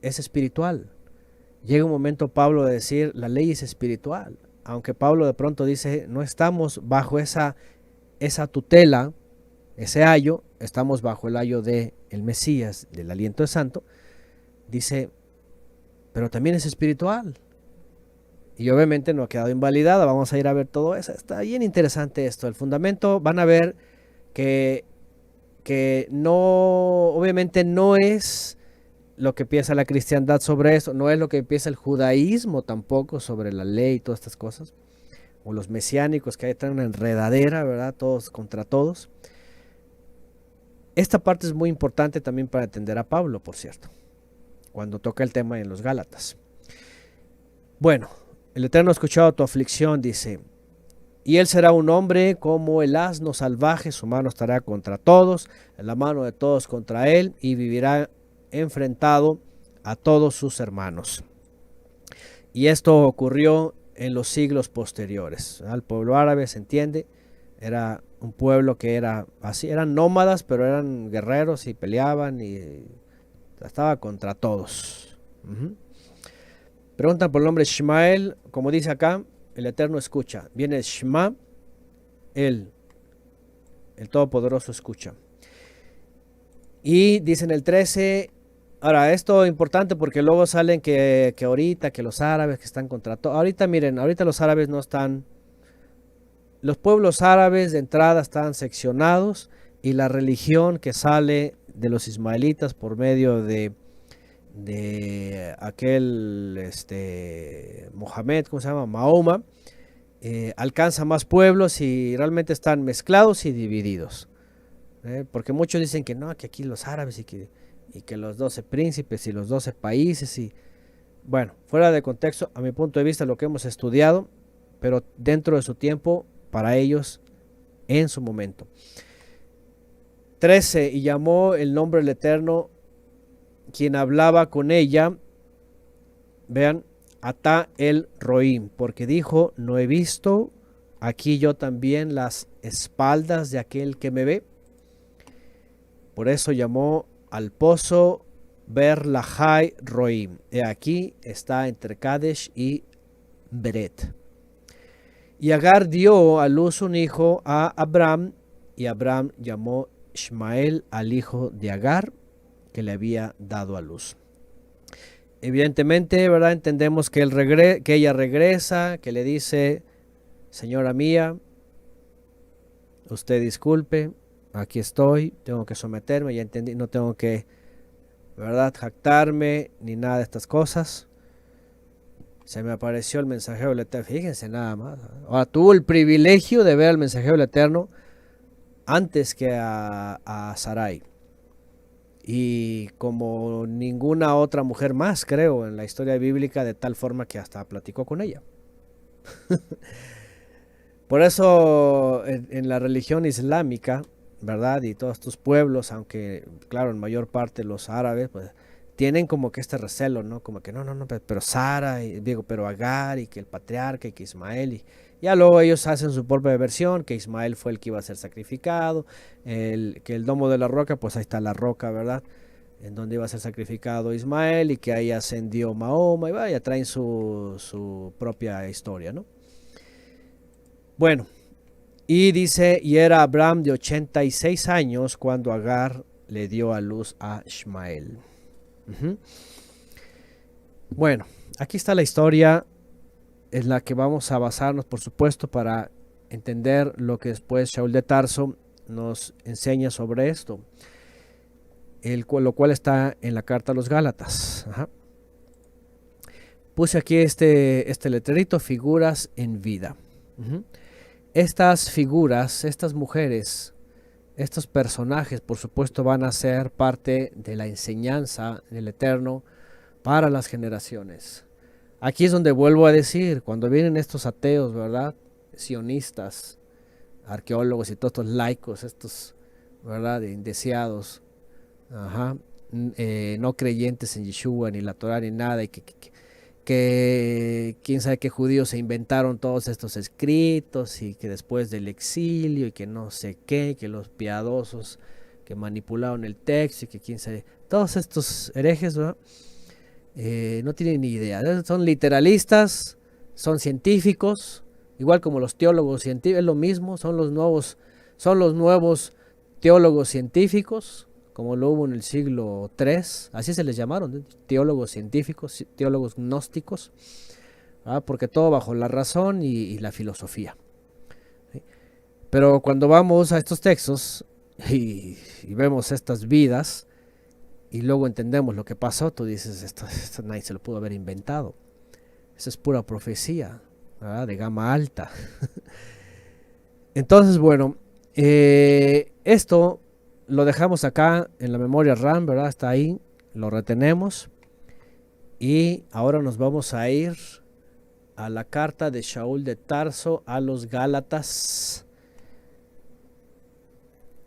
es espiritual. Llega un momento Pablo de decir, la ley es espiritual. Aunque Pablo de pronto dice, no estamos bajo esa tutela, ese ayo, estamos bajo el ayo del Mesías, del aliento de santo. Dice, pero también es espiritual. Y obviamente no ha quedado invalidada. Vamos a ir a ver todo eso. Está bien interesante esto. El fundamento, van a ver que no, obviamente no es lo que piensa la cristiandad sobre eso, no es lo que piensa el judaísmo tampoco sobre la ley y todas estas cosas, o los mesiánicos que hay traen una enredadera, ¿verdad? Todos contra todos. Esta parte es muy importante también para entender a Pablo, por cierto, cuando toca el tema en los Gálatas. Bueno, el Eterno ha escuchado tu aflicción, dice, y él será un hombre como el asno salvaje, su mano estará contra todos, la mano de todos contra él, y vivirá enfrentado a todos sus hermanos. Y esto ocurrió en los siglos posteriores. El pueblo árabe, se entiende, era un pueblo que era así, eran nómadas, pero eran guerreros y peleaban y estaba contra todos. Preguntan por el nombre Ishmael, como dice acá, el Eterno escucha. Viene Shema, el Todopoderoso escucha. Y dicen el 13, ahora esto es importante porque luego salen que ahorita, que los árabes que están contra todo. Ahorita miren, ahorita los árabes no están, los pueblos árabes de entrada están seccionados y la religión que sale de los ismaelitas por medio de aquel Mohamed, ¿cómo se llama? Mahoma, alcanza más pueblos y realmente están mezclados y divididos. Porque muchos dicen que no, que aquí los árabes y que los 12 príncipes y los 12 países y bueno, fuera de contexto, a mi punto de vista, lo que hemos estudiado, pero dentro de su tiempo, para ellos, en su momento. 13, y llamó el nombre del Eterno, quien hablaba con ella, vean, Ata el Roim, porque dijo, no he visto aquí yo también las espaldas de aquel que me ve. Por eso llamó al pozo Ber-Lahai Roim. He aquí está entre Kadesh y Beret. Y Agar dio a luz un hijo a Abraham, y Abraham llamó Ishmael al hijo de Agar, que le había dado a luz. Evidentemente, ¿verdad? Entendemos que ella regresa, que le dice, señora mía, usted disculpe, aquí estoy, tengo que someterme, ya entendí, no tengo que, ¿verdad?, jactarme ni nada de estas cosas. se me apareció el mensajero del Eterno. Fíjense nada más. Ahora tuvo el privilegio de ver al mensajero del Eterno antes que a Sarai. Y como ninguna otra mujer más, creo, en la historia bíblica, de tal forma que hasta platicó con ella. Por eso en la religión islámica, ¿verdad? Y todos estos pueblos, aunque claro, en mayor parte los árabes, pues tienen como que este recelo, ¿no? Como que no, pero Sara, y, digo, pero Agar, y que el patriarca, y que Ismael, y ya luego ellos hacen su propia versión, que Ismael fue el que iba a ser sacrificado, que el domo de la roca, pues ahí está la roca, ¿verdad? En donde iba a ser sacrificado Ismael, y que ahí ascendió Mahoma, y vaya, traen su propia historia, ¿no? Bueno, y dice, y era Abraham de 86 años cuando Agar le dio a luz a Ismael. Bueno, aquí está la historia en la que vamos a basarnos, por supuesto, para entender lo que después Shaul de Tarso nos enseña sobre esto, lo cual está en la carta a los Gálatas. Puse aquí este letrerito, figuras en vida. Estas figuras, estas mujeres, estos personajes, por supuesto, van a ser parte de la enseñanza del Eterno para las generaciones. Aquí es donde vuelvo a decir, cuando vienen estos ateos, ¿verdad? Sionistas, arqueólogos y todos estos laicos, estos, ¿verdad? Indeseados, no creyentes en Yeshua, ni la Torah, ni nada, y que quién sabe qué judíos se inventaron todos estos escritos, y que después del exilio, y que no sé qué, que los piadosos que manipularon el texto, y que quién sabe, todos estos herejes, ¿verdad? No tienen ni idea, son literalistas, son científicos, igual como los teólogos científicos, es lo mismo, son los nuevos teólogos científicos, como lo hubo en el siglo III, así se les llamaron, teólogos científicos, teólogos gnósticos, porque todo bajo la razón y la filosofía. ¿Sí? Pero cuando vamos a estos textos y vemos estas vidas, y luego entendemos lo que pasó, tú dices, esto nadie se lo pudo haber inventado. Eso es pura profecía, ¿verdad? De gama alta. Entonces, bueno, esto lo dejamos acá en la memoria RAM, ¿verdad? Está ahí, lo retenemos. Y ahora nos vamos a ir a la carta de Shaul de Tarso a los Gálatas,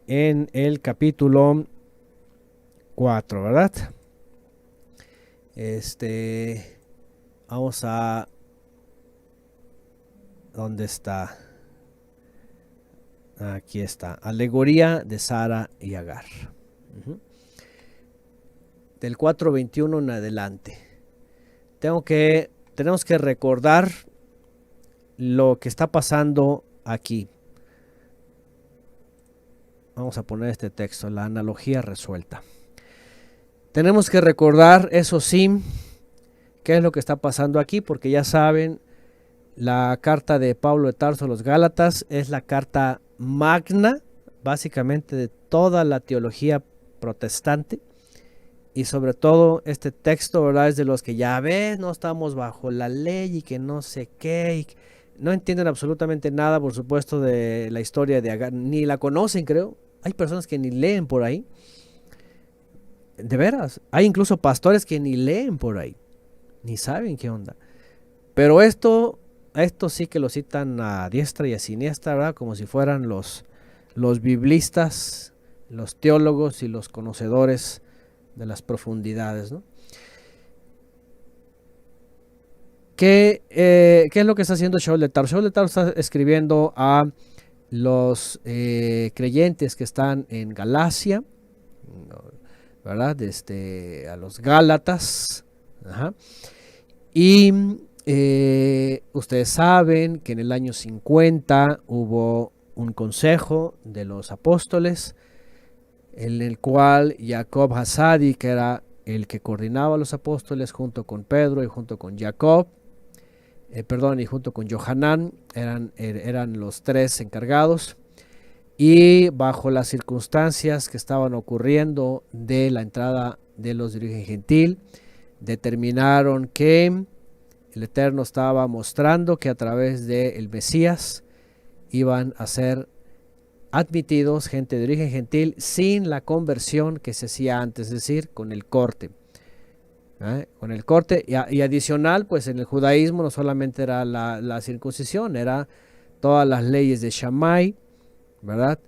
en el capítulo 4, ¿verdad? Vamos a... ¿Dónde está? Aquí está. Alegoría de Sara y Agar. Del 4:21 en adelante. Tenemos que recordar lo que está pasando aquí. Vamos a poner este texto, la analogía resuelta. Tenemos que recordar, eso sí, qué es lo que está pasando aquí, porque ya saben, la carta de Pablo de Tarso a los Gálatas es la carta magna, básicamente, de toda la teología protestante, y sobre todo este texto, ¿verdad? Es de los que ya ves, no estamos bajo la ley y que no sé qué, y no entienden absolutamente nada, por supuesto, de la historia de Agar, ni la conocen, creo. Hay personas que ni leen por ahí. De veras, hay incluso pastores que ni leen por ahí, ni saben qué onda. Pero esto sí que lo citan a diestra y a siniestra, ¿verdad? Como si fueran los biblistas, los teólogos y los conocedores de las profundidades, ¿no? ¿Qué es lo que está haciendo Shaul de Tarso? Shaul de Tarso está escribiendo a los creyentes que están en Galacia, ¿verdad? A los Gálatas. Y ustedes saben que en el año 50 hubo un consejo de los apóstoles, en el cual Jacob Hasadi, que era el que coordinaba a los apóstoles, junto con Pedro y junto con Jacob, y junto con Johanán, eran los tres encargados. Y bajo las circunstancias que estaban ocurriendo de la entrada de los de origen gentil, determinaron que el Eterno estaba mostrando que a través del Mesías iban a ser admitidos gente de origen gentil sin la conversión que se hacía antes, es decir, con el corte. Con el corte y adicional, pues en el judaísmo no solamente era la circuncisión, era todas las leyes de Shammai, ¿verdad?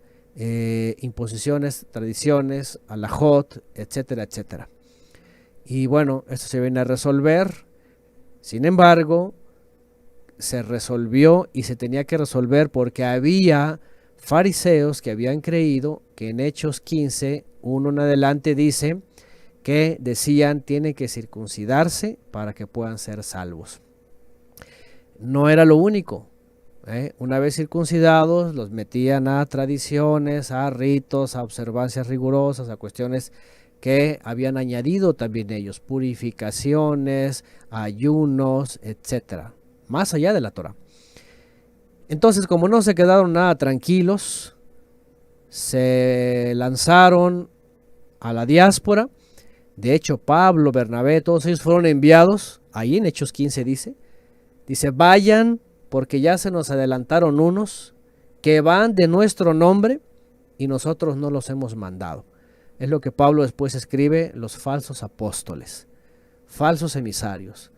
Imposiciones, tradiciones, alajot, etcétera, etcétera. Y bueno, esto se viene a resolver. Sin embargo, se resolvió y se tenía que resolver porque había fariseos que habían creído que en Hechos 15, 1 en adelante dice que decían tienen que circuncidarse para que puedan ser salvos. No era lo único. Una vez circuncidados, los metían a tradiciones, a ritos, a observancias rigurosas, a cuestiones que habían añadido también ellos, purificaciones, ayunos, etcétera, más allá de la Torah. Entonces, como no se quedaron nada tranquilos, se lanzaron a la diáspora. De hecho, Pablo, Bernabé, todos ellos fueron enviados, ahí en Hechos 15 dice, vayan porque ya se nos adelantaron unos que van de nuestro nombre y nosotros no los hemos mandado. Es lo que Pablo después escribe, los falsos apóstoles, falsos emisarios,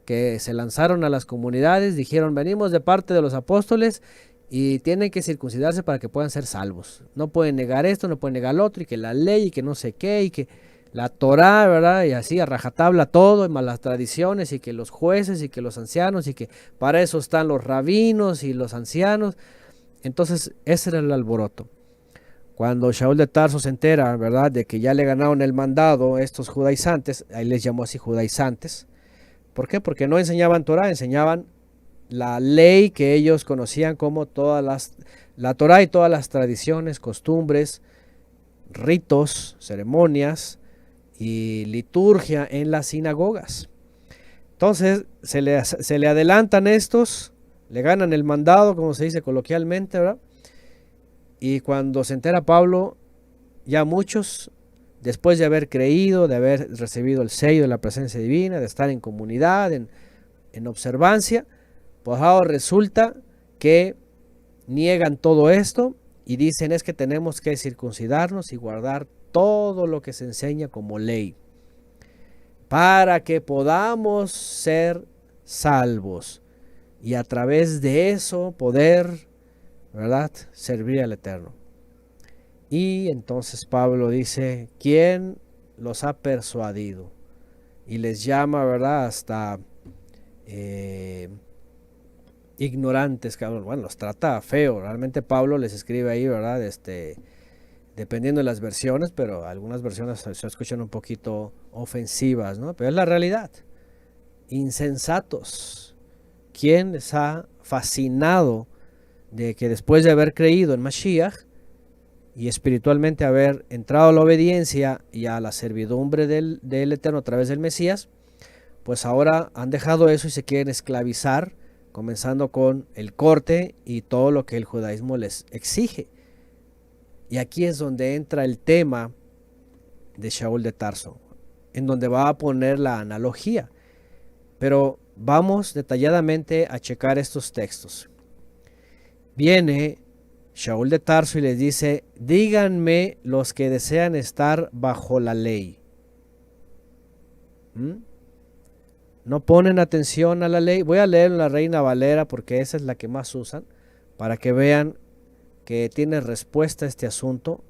que se lanzaron a las comunidades, dijeron, venimos de parte de los apóstoles y tienen que circuncidarse para que puedan ser salvos. No pueden negar esto, no pueden negar lo otro, y que la ley, y que no sé qué, y que la Torá, ¿verdad? Y así a rajatabla todo, y más las tradiciones, y que los jueces, y que los ancianos, y que para eso están los rabinos y los ancianos. Entonces, ese era el alboroto. Cuando Shaul de Tarso se entera, ¿verdad?, de que ya le ganaron el mandado estos judaizantes, ahí les llamó así judaizantes. ¿Por qué? Porque no enseñaban Torá, enseñaban la ley que ellos conocían como la Torá y todas las tradiciones, costumbres, ritos, ceremonias y liturgia en las sinagogas. Entonces se le adelantan estos, le ganan el mandado, como se dice coloquialmente, ¿verdad? Y cuando se entera Pablo, ya muchos, después de haber creído, de haber recibido el sello de la presencia divina, de estar en comunidad, en observancia, pues ahora resulta que niegan todo esto y dicen es que tenemos que circuncidarnos y guardar todo lo que se enseña como ley para que podamos ser salvos y a través de eso poder, ¿verdad?, servir al Eterno. Y entonces Pablo dice, ¿quién los ha persuadido? Y les llama, ¿verdad?, hasta ignorantes, bueno, los trata feo. Realmente Pablo les escribe ahí, ¿verdad?, dependiendo de las versiones, pero algunas versiones se escuchan un poquito ofensivas, ¿no? Pero es la realidad. Insensatos. ¿Quién les ha fascinado de que después de haber creído en Mashiach y espiritualmente haber entrado a la obediencia y a la servidumbre del Eterno a través del Mesías, pues ahora han dejado eso y se quieren esclavizar, comenzando con el corte y todo lo que el judaísmo les exige? Y aquí es donde entra el tema de Shaul de Tarso, en donde va a poner la analogía. Pero vamos detalladamente a checar estos textos. Viene Shaul de Tarso y les dice, díganme los que desean estar bajo la ley. No ponen atención a la ley. Voy a leer la Reina Valera porque esa es la que más usan, para que vean que tiene respuesta a este asunto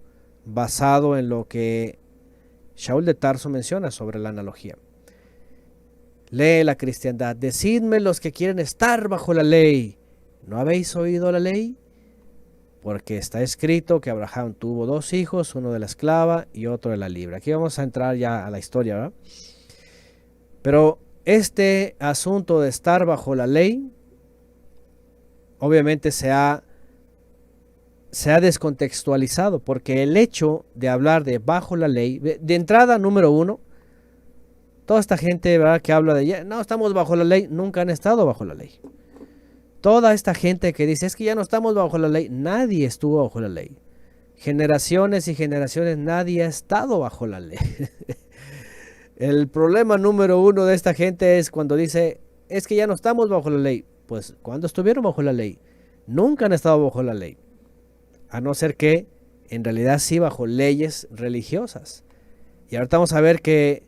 basado en lo que Shaul de Tarso menciona sobre la analogía. Lee la cristiandad. Decidme los que quieren estar bajo la ley. ¿No habéis oído la ley? Porque está escrito que Abraham tuvo 2 hijos, uno de la esclava y otro de la libre. Aquí vamos a entrar ya a la historia, ¿verdad? Pero este asunto de estar bajo la ley, obviamente se ha descontextualizado, porque el hecho de hablar de bajo la ley, de entrada, número 1, toda esta gente, ¿verdad?, que habla de no estamos bajo la ley, nunca han estado bajo la ley. Toda esta gente que dice es que ya no estamos bajo la ley, nadie estuvo bajo la ley. Generaciones y generaciones nadie ha estado bajo la ley. El problema número 1 de esta gente es cuando dice es que ya no estamos bajo la ley. Pues, ¿cuándo estuvieron bajo la ley? Nunca han estado bajo la ley. A no ser que, en realidad sí, bajo leyes religiosas. Y ahorita vamos a ver que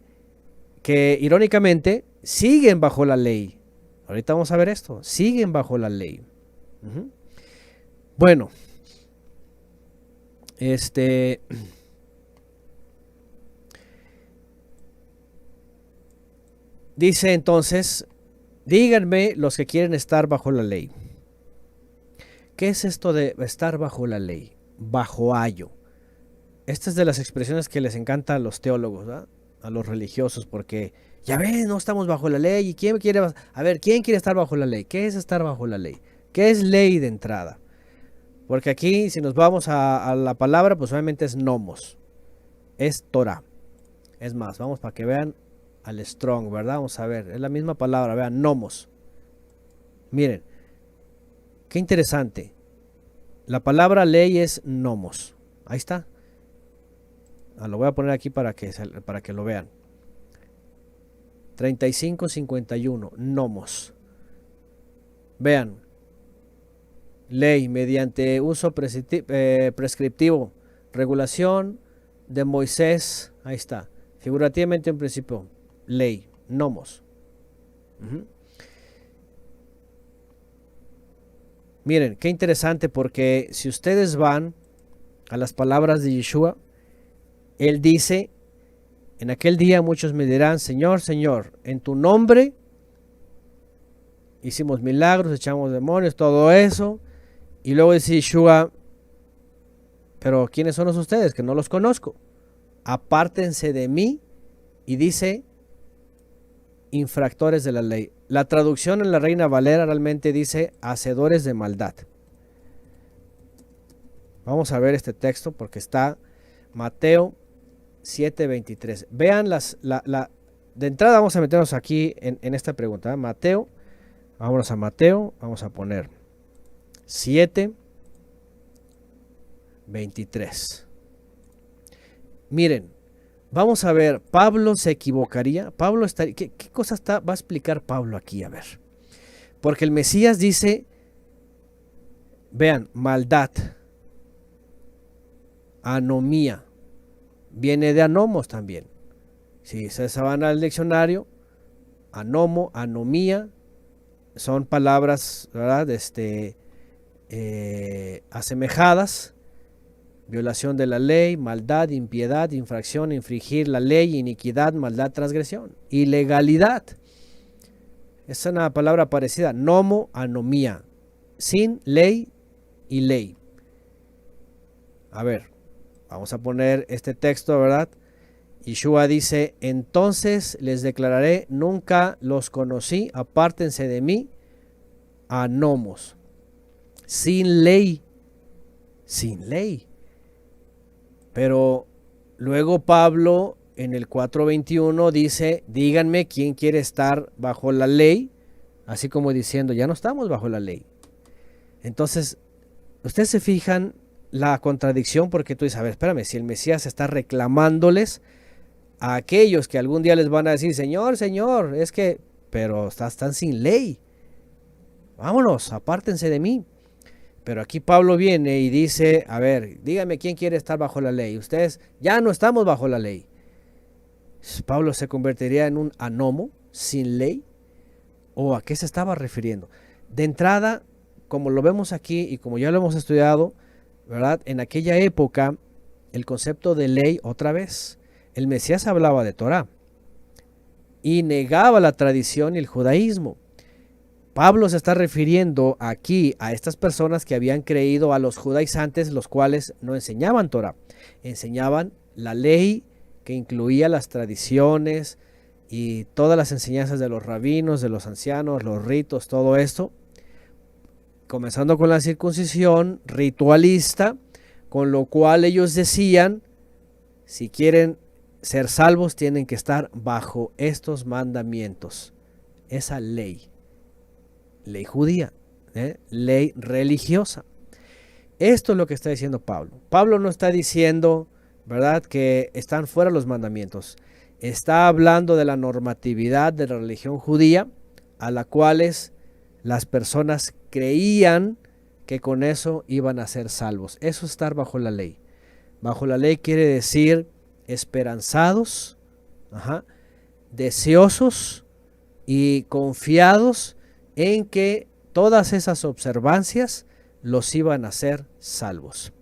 irónicamente, siguen bajo la ley. Ahorita vamos a ver esto. Siguen bajo la ley. Bueno. Dice entonces, díganme los que quieren estar bajo la ley. ¿Qué es esto de estar bajo la ley? Bajo ayo. Esta es de las expresiones que les encanta a los teólogos, ¿verdad? A los religiosos, porque ya ven, no estamos bajo la ley. ¿Y quién quiere? A ver, ¿quién quiere estar bajo la ley? ¿Qué es estar bajo la ley? ¿Qué es ley de entrada? Porque aquí, si nos vamos a la palabra, pues obviamente es nomos. Es Torah. Es más, vamos para que vean al strong, ¿verdad? Vamos a ver, es la misma palabra, vean, nomos. Miren, qué interesante. La palabra ley es nomos. Ahí está. Lo voy a poner aquí para que lo vean. 3551, nomos. Vean. Ley mediante uso prescriptivo. Regulación de Moisés. Ahí está. Figurativamente en principio. Ley. Nomos. Miren, qué interesante, porque si ustedes van a las palabras de Yeshua, él dice, en aquel día muchos me dirán, Señor, Señor, en tu nombre hicimos milagros, echamos demonios, todo eso. Y luego dice Yeshua, pero ¿quiénes son ustedes? Que no los conozco. Apártense de mí. Y dice, infractores de la ley. La traducción en la Reina Valera realmente dice, hacedores de maldad. Vamos a ver este texto porque está Mateo 7:23. Vean de entrada vamos a meternos aquí en esta pregunta. Mateo, vámonos a Mateo, vamos a poner 7:23. Miren, vamos a ver, Pablo se equivocaría. Pablo estaría, ¿qué cosa va a explicar Pablo aquí? A ver. Porque el Mesías dice, vean, maldad, anomía, viene de anomos también. Si se van al diccionario, anomo, anomía, son palabras, ¿verdad? Asemejadas. Violación de la ley, maldad, impiedad, infracción, infringir la ley, iniquidad, maldad, transgresión. Ilegalidad. Es una palabra parecida. Nomo, anomía. Sin ley y ley. A ver, vamos a poner este texto, ¿verdad? Yeshua dice, entonces les declararé, nunca los conocí, apártense de mí, anomos. Sin ley. Sin ley. Pero luego Pablo en el 4:21 dice, díganme quién quiere estar bajo la ley, así como diciendo, ya no estamos bajo la ley. Entonces, ustedes se fijan la contradicción, porque tú dices, a ver, espérame, si el Mesías está reclamándoles a aquellos que algún día les van a decir, Señor, Señor, es que, pero están sin ley. Vámonos, apártense de mí. Pero aquí Pablo viene y dice, a ver, dígame quién quiere estar bajo la ley. Ustedes ya no estamos bajo la ley. Pablo se convertiría en un anomo, sin ley. ¿O a qué se estaba refiriendo? De entrada, como lo vemos aquí y como ya lo hemos estudiado, ¿verdad? En aquella época, el concepto de ley, otra vez, el Mesías hablaba de Torah y negaba la tradición y el judaísmo. Pablo se está refiriendo aquí a estas personas que habían creído a los judaizantes, los cuales no enseñaban Torah, enseñaban la ley que incluía las tradiciones y todas las enseñanzas de los rabinos, de los ancianos, los ritos, todo esto, comenzando con la circuncisión ritualista, con lo cual ellos decían, si quieren ser salvos tienen que estar bajo estos mandamientos, esa ley. Ley judía, ley religiosa. Esto es lo que está diciendo Pablo. Pablo no está diciendo, ¿verdad?, que están fuera los mandamientos. Está hablando de la normatividad de la religión judía a las cuales las personas creían que con eso iban a ser salvos. Eso es estar bajo la ley. Bajo la ley quiere decir esperanzados, deseosos y confiados en que todas esas observancias los iban a hacer salvos.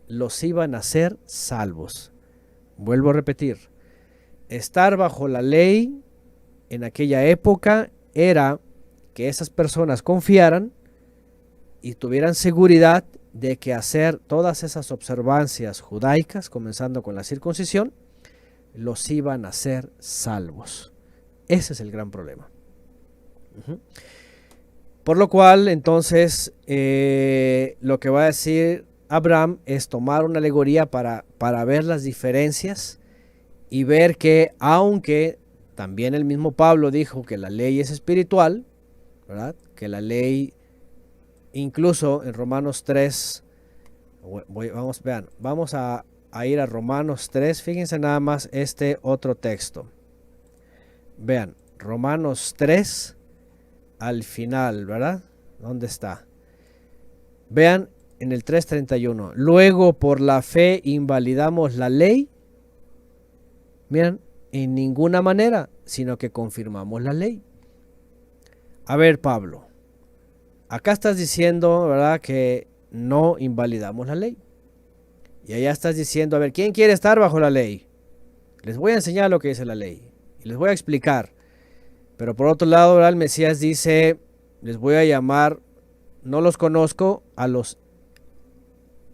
Los iban a hacer salvos. Vuelvo a repetir, estar bajo la ley en aquella época era que esas personas confiaran y tuvieran seguridad de que hacer todas esas observancias judaicas, comenzando con la circuncisión, los iban a hacer salvos. Ese es el gran problema. Por lo cual, entonces, lo que va a decir Abraham es tomar una alegoría para ver las diferencias y ver que, aunque también el mismo Pablo dijo que la ley es espiritual, ¿verdad? Que la ley, incluso en Romanos 3, vamos a ir a Romanos 3, fíjense nada más este otro texto. Vean, Romanos 3, al final, ¿verdad? ¿Dónde está? Vean en el 3:31. Luego por la fe invalidamos la ley. Miren, en ninguna manera, sino que confirmamos la ley. A ver, Pablo, acá estás diciendo, ¿verdad?, que no invalidamos la ley. Y allá estás diciendo, a ver, ¿quién quiere estar bajo la ley? Les voy a enseñar lo que dice la ley. Y les voy a explicar. Pero por otro lado, ¿verdad?, el Mesías dice, les voy a llamar, no los conozco, a los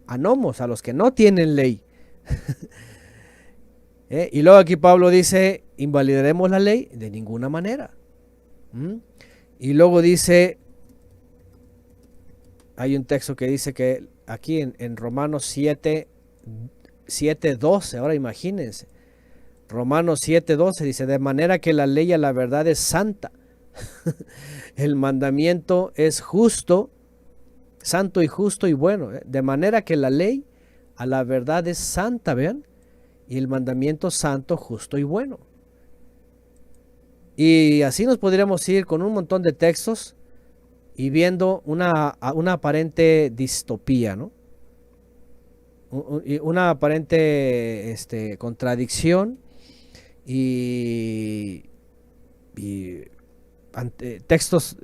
anomos, a los que no tienen ley. Y luego aquí Pablo dice, ¿invalidaremos la ley? De ninguna manera. Y luego dice, hay un texto que dice que aquí en Romanos 7:12, ahora imagínense, Romanos 7:12 dice, de manera que la ley a la verdad es santa. El mandamiento es justo, santo y justo y bueno. De manera que la ley a la verdad es santa, vean, y el mandamiento santo, justo y bueno. Y así nos podríamos ir con un montón de textos y viendo una aparente distopía, ¿no? Una aparente contradicción y textos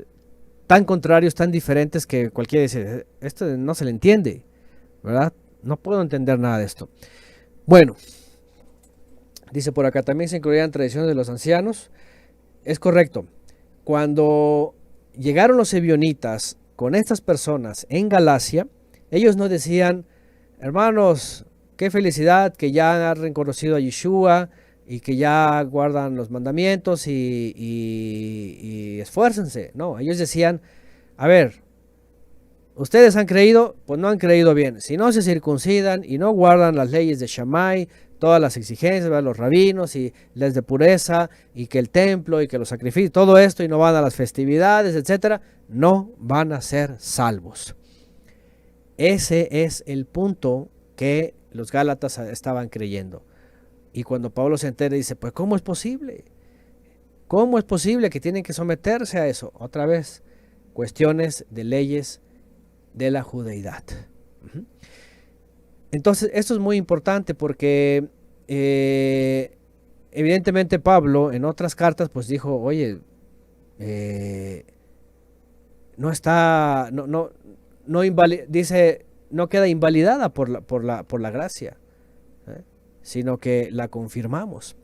tan contrarios, tan diferentes que cualquiera dice, esto no se le entiende, ¿verdad? No puedo entender nada de esto. Bueno, dice por acá, también se incluían tradiciones de los ancianos. Es correcto. Cuando llegaron los ebionitas con estas personas en Galacia, ellos no decían, hermanos, qué felicidad que ya han reconocido a Yeshua y que ya guardan los mandamientos y esfuércense. No, ellos decían, a ver, ustedes han creído, pues no han creído bien. Si no se circuncidan y no guardan las leyes de Shammai, todas las exigencias de los rabinos y leyes de pureza y que el templo y que los sacrificios, todo esto, y no van a las festividades, etcétera, no van a ser salvos. Ese es el punto que los gálatas estaban creyendo. Y cuando Pablo se entera dice, pues ¿cómo es posible? ¿Cómo es posible que tienen que someterse a eso? Otra vez, cuestiones de leyes de la judeidad. Entonces, esto es muy importante porque evidentemente Pablo en otras cartas pues dijo, oye, dice, no queda invalidada por la gracia, sino que la confirmamos.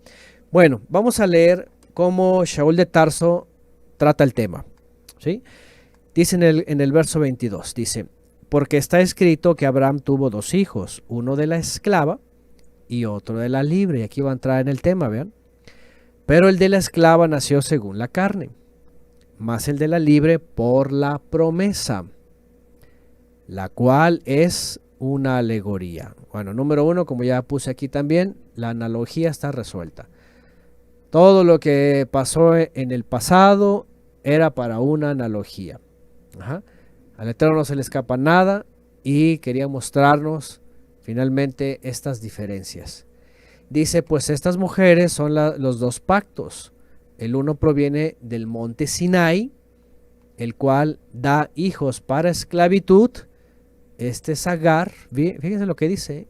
Bueno, vamos a leer cómo Shaul de Tarso trata el tema, ¿sí? Dice en el verso 22, dice, porque está escrito que Abraham tuvo dos hijos, uno de la esclava y otro de la libre. Y aquí va a entrar en el tema, vean. Pero el de la esclava nació según la carne, más el de la libre por la promesa, la cual es una alegoría. Bueno, número uno, como ya puse aquí también, la analogía está resuelta. Todo lo que pasó en el pasado era para una analogía. Al Eterno no se le escapa nada y quería mostrarnos finalmente estas diferencias. Dice, pues estas mujeres son los dos pactos, El uno proviene del monte Sinai, el cual da hijos para esclavitud. Este es Agar. Fíjense lo que dice.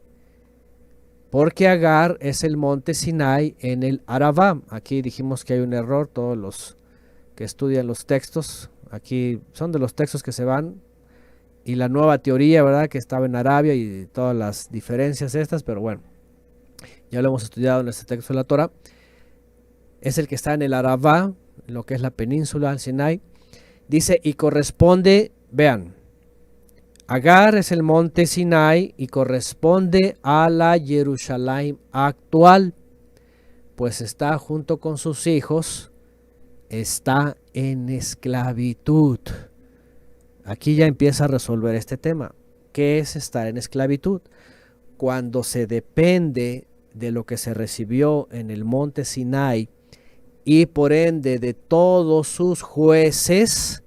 Porque Agar es el monte Sinai en el Arabá. Aquí dijimos que hay un error. Todos los que estudian los textos, aquí son de los textos que se van. Y la nueva teoría, ¿verdad? Que estaba en Arabia y todas las diferencias estas. Pero bueno, ya lo hemos estudiado en este texto de la Torah. Es el que está en el Arabá, en lo que es la península del Sinai. Dice, y corresponde, vean, Agar es el monte Sinai y corresponde a la Jerusalén actual, pues está junto con sus hijos, está en esclavitud. Aquí ya empieza a resolver este tema. ¿Qué es estar en esclavitud? Cuando se depende de lo que se recibió en el monte Sinai y por ende de todos sus jueces,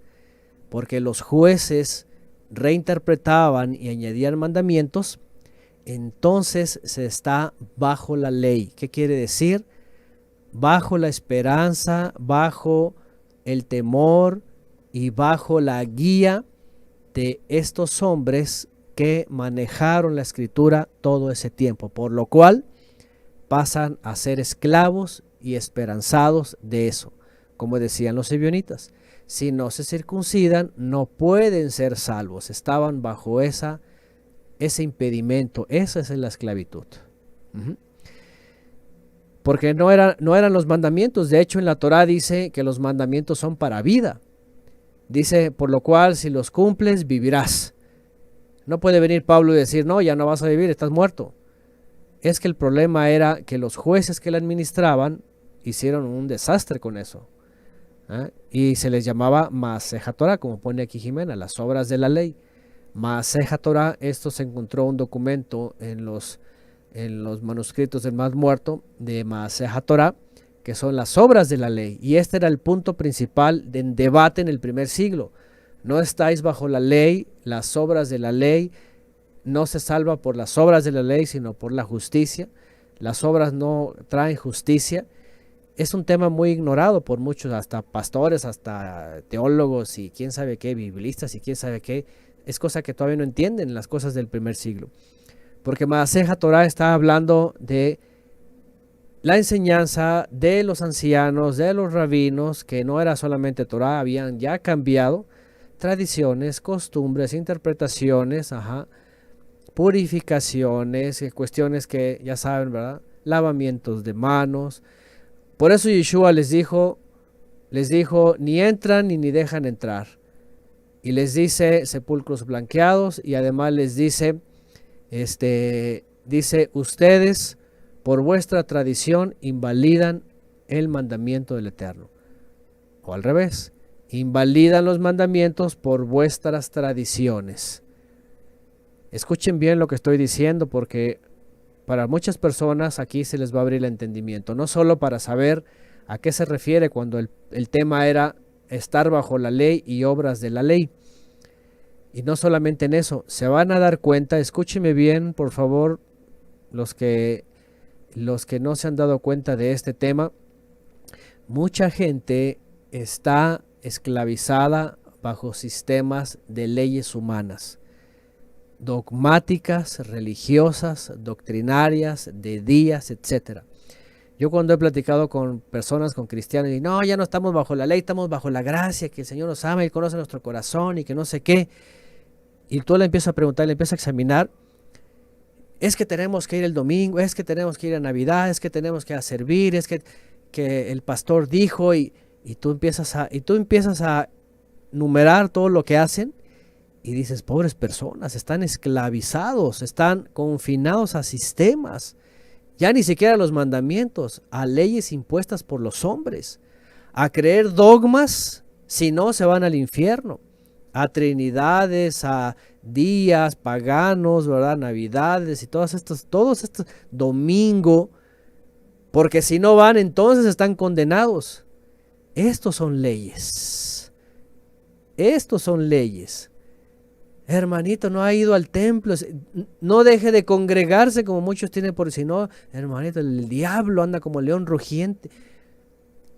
porque los jueces reinterpretaban y añadían mandamientos, entonces se está bajo la ley. ¿Qué quiere decir? Bajo la esperanza, bajo el temor y bajo la guía de estos hombres que manejaron la escritura todo ese tiempo, por lo cual pasan a ser esclavos y esperanzados de eso. Como decían los ebionitas, si no se circuncidan no pueden ser salvos. Estaban bajo ese impedimento. Esa es la esclavitud. Porque no eran los mandamientos. De hecho, en la Torá dice que los mandamientos son para vida. Dice, por lo cual si los cumples vivirás. No puede venir Pablo y decir, no, ya no vas a vivir, estás muerto. Es que el problema era que los jueces que la administraban hicieron un desastre con eso. Y se les llamaba Maaseja Torah, como pone aquí Jimena, las obras de la ley. Maaseja Torah, esto se encontró un documento en los manuscritos del Mar Muerto de Maaseja Torah, que son las obras de la ley. Y este era el punto principal de debate en el primer siglo. No estáis bajo la ley, las obras de la ley. No se salva por las obras de la ley, sino por la justicia. Las obras no traen justicia. Es un tema muy ignorado por muchos, hasta pastores, hasta teólogos y quién sabe qué, biblistas y quién sabe qué. Es cosa que todavía no entienden las cosas del primer siglo. Porque Maaseja Torah está hablando de la enseñanza de los ancianos, de los rabinos, que no era solamente Torah, habían ya cambiado tradiciones, costumbres, interpretaciones, purificaciones, cuestiones que ya saben, ¿verdad? Lavamientos de manos. Por eso Yeshua les dijo, ni entran ni dejan entrar. Y les dice sepulcros blanqueados y además les dice, ustedes por vuestra tradición invalidan el mandamiento del Eterno. O al revés, invalidan los mandamientos por vuestras tradiciones. Escuchen bien lo que estoy diciendo porque para muchas personas aquí se les va a abrir el entendimiento, no solo para saber a qué se refiere cuando el tema era estar bajo la ley y obras de la ley. Y no solamente en eso, se van a dar cuenta, escúchenme bien, por favor, los que no se han dado cuenta de este tema, mucha gente está esclavizada bajo sistemas de leyes humanas, dogmáticas, religiosas, doctrinarias, de días, etc. Yo cuando he platicado con personas, con cristianos, y no, ya no estamos bajo la ley, estamos bajo la gracia, que el Señor nos ama y conoce nuestro corazón y que no sé qué. Y tú le empiezas a preguntar, le empiezas a examinar, es que tenemos que ir el domingo, es que tenemos que ir a Navidad, es que tenemos que ir a servir, es que el pastor dijo y tú empiezas a numerar todo lo que hacen y dices, pobres personas, están esclavizados, están confinados a sistemas, ya ni siquiera a los mandamientos, a leyes impuestas por los hombres, a creer dogmas, si no se van al infierno, a trinidades, a días paganos, ¿verdad? Navidades y todos estos domingo, porque si no van entonces están condenados. Estos son leyes. Hermanito, no ha ido al templo, no deje de congregarse como muchos tienen por si no, hermanito, el diablo anda como león rugiente.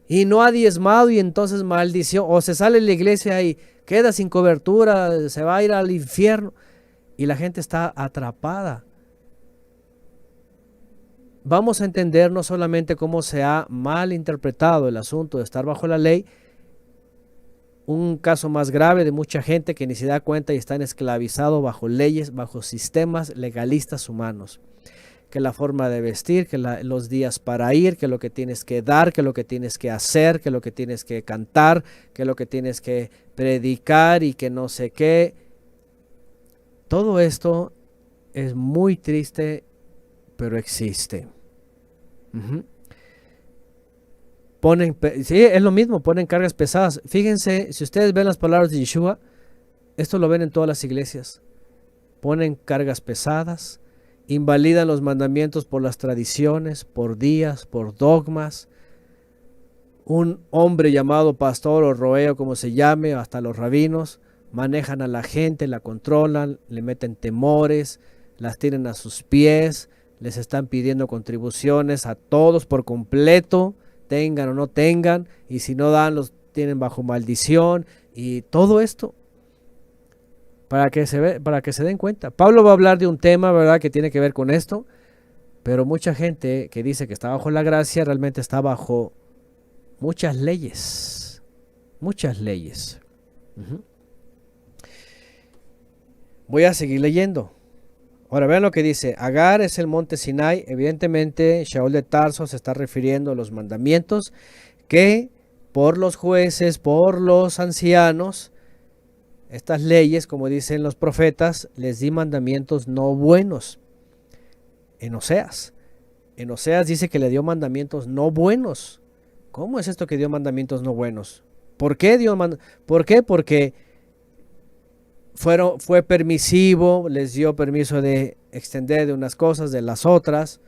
y no ha diezmado y entonces maldición, o se sale de la iglesia y queda sin cobertura, se va a ir al infierno y la gente está atrapada. Vamos a entender no solamente cómo se ha mal interpretado el asunto de estar bajo la ley, un caso más grave de mucha gente que ni se da cuenta y están esclavizados bajo leyes, bajo sistemas legalistas humanos. Que la forma de vestir, que los días para ir, que lo que tienes que dar, que lo que tienes que hacer, que lo que tienes que cantar, que lo que tienes que predicar y que no sé qué. Todo esto es muy triste, pero existe. Sí, es lo mismo, ponen cargas pesadas. Fíjense, si ustedes ven las palabras de Yeshua, esto lo ven en todas las iglesias. Ponen cargas pesadas, invalidan los mandamientos por las tradiciones, por días, por dogmas. Un hombre llamado pastor o roeo, como se llame, hasta los rabinos, manejan a la gente, la controlan, le meten temores, las tienen a sus pies, les están pidiendo contribuciones a todos por completo, tengan o no tengan, y si no dan, los tienen bajo maldición, y todo esto para que se den cuenta. Pablo va a hablar de un tema, ¿verdad?, que tiene que ver con esto, pero mucha gente que dice que está bajo la gracia realmente está bajo muchas leyes, muchas leyes. Voy a seguir leyendo. Ahora vean lo que dice. Agar es el monte Sinai. Evidentemente Shaul de Tarso se está refiriendo a los mandamientos que por los jueces, por los ancianos, estas leyes, como dicen los profetas, les di mandamientos no buenos. En Oseas dice que le dio mandamientos no buenos. ¿Cómo es esto que dio mandamientos no buenos? ¿Por qué dio ¿Por qué? Porque fue permisivo, les dio permiso de extender de unas cosas, de las otras,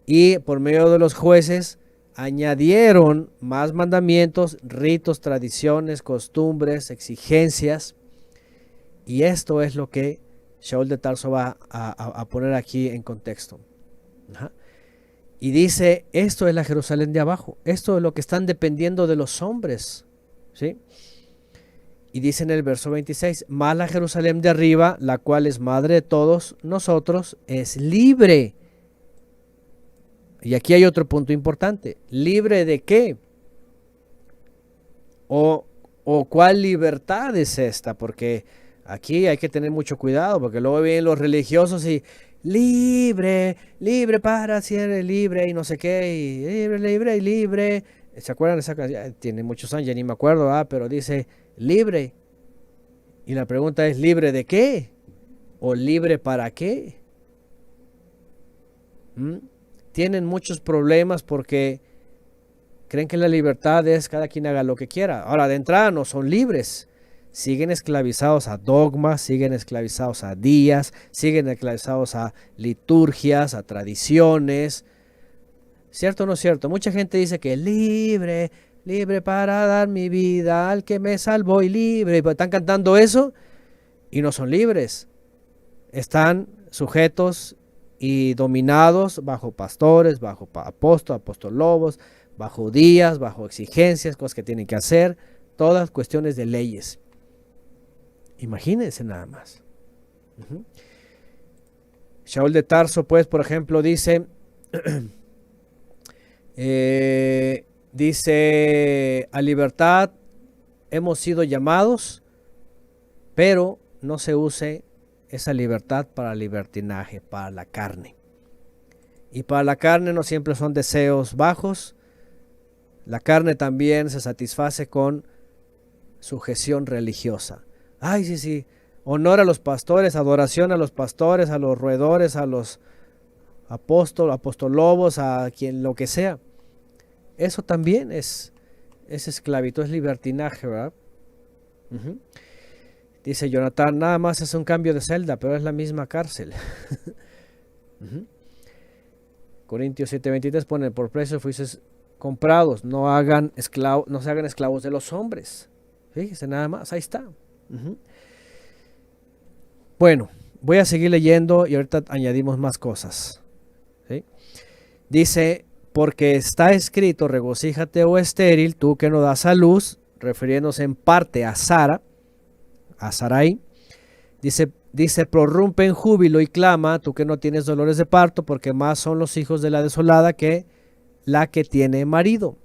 y por medio de los jueces añadieron más mandamientos, ritos, tradiciones, costumbres, exigencias, y esto es lo que Shaul de Tarso va a poner aquí en contexto. Y dice, esto es la Jerusalén de abajo, esto es lo que están dependiendo de los hombres, ¿sí? Y dice en el verso 26, mas la Jerusalén de arriba, la cual es madre de todos nosotros, es libre. Y aquí hay otro punto importante. ¿Libre de qué? ¿O cuál libertad es esta? Porque aquí hay que tener mucho cuidado, porque luego vienen los religiosos y libre, libre para ser libre y no sé qué, y libre, libre y libre. ¿Se acuerdan de esa canción? Tiene muchos años, ya ni me acuerdo, pero dice libre. Y la pregunta es, ¿libre de qué? ¿O libre para qué? Tienen muchos problemas porque creen que la libertad es cada quien haga lo que quiera. Ahora, de entrada no son libres. Siguen esclavizados a dogmas, siguen esclavizados a días, siguen esclavizados a liturgias, a tradiciones. ¿Cierto o no es cierto? Mucha gente dice que libre, libre para dar mi vida al que me salvó y libre. Y están cantando eso y no son libres. Están sujetos y dominados bajo pastores, bajo apostolobos, bajo días, bajo exigencias, cosas que tienen que hacer, todas cuestiones de leyes. Imagínense nada más. Shaul de Tarso, pues, por ejemplo, dice, dice, a libertad hemos sido llamados, pero no se use esa libertad para libertinaje, para la carne. Y para la carne no siempre son deseos bajos. La carne también se satisface con sujeción religiosa. Ay, sí, honor a los pastores, adoración a los pastores, a los roedores, a los apostolobos, a quien lo que sea. Eso también es esclavitud, es libertinaje, ¿verdad? Dice Jonathan, nada más es un cambio de celda, pero es la misma cárcel. Corintios 7:23 pone, por precio fuisteis comprados, no se hagan esclavos de los hombres. Fíjese nada más, ahí está. Bueno, voy a seguir leyendo y ahorita añadimos más cosas. ¿Sí? Dice, porque está escrito, regocíjate, oh estéril, tú que no das a luz, refiriéndose en parte a Sara, a Sarai. Dice, prorrumpe en júbilo y clama, tú que no tienes dolores de parto, porque más son los hijos de la desolada que la que tiene marido.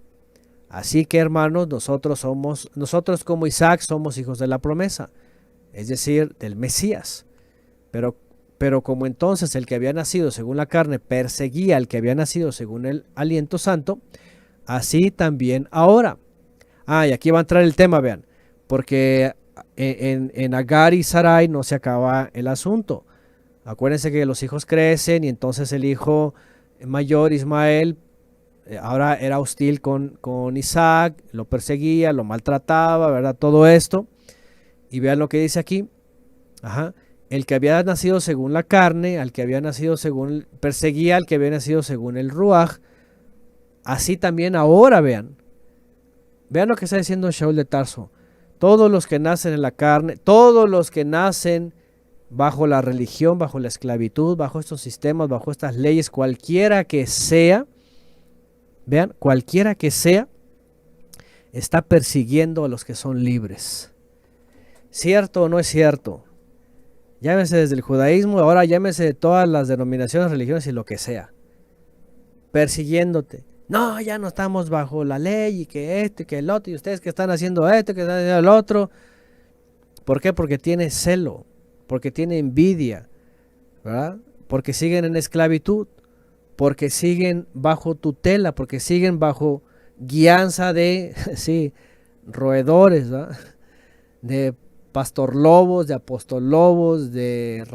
Así que, hermanos, nosotros como Isaac somos hijos de la promesa, es decir, del Mesías. Pero como entonces el que había nacido según la carne perseguía al que había nacido según el aliento santo, así también ahora. Y aquí va a entrar el tema, vean, porque en Agar y Sarai no se acaba el asunto. Acuérdense que los hijos crecen y entonces el hijo mayor, Ismael, ahora era hostil con Isaac, lo perseguía, lo maltrataba, ¿verdad? Todo esto. Y vean lo que dice aquí. El que había nacido según la carne, al que había nacido perseguía al que había nacido según el Ruaj. Así también ahora, vean lo que está diciendo Shaul de Tarso. Todos los que nacen en la carne, todos los que nacen bajo la religión, bajo la esclavitud, bajo estos sistemas, bajo estas leyes, cualquiera que sea, vean, cualquiera que sea, está persiguiendo a los que son libres. ¿Cierto o no es cierto? Llámese desde el judaísmo, ahora llámese de todas las denominaciones, religiones y lo que sea. Persiguiéndote. No, ya no estamos bajo la ley y que esto y que el otro, y ustedes que están haciendo esto, que están haciendo el otro. ¿Por qué? Porque tiene celo, porque tiene envidia, ¿verdad? Porque siguen en esclavitud, porque siguen bajo tutela, porque siguen bajo guianza de, sí, roedores, ¿verdad? De pastor lobos, de apóstol lobos, de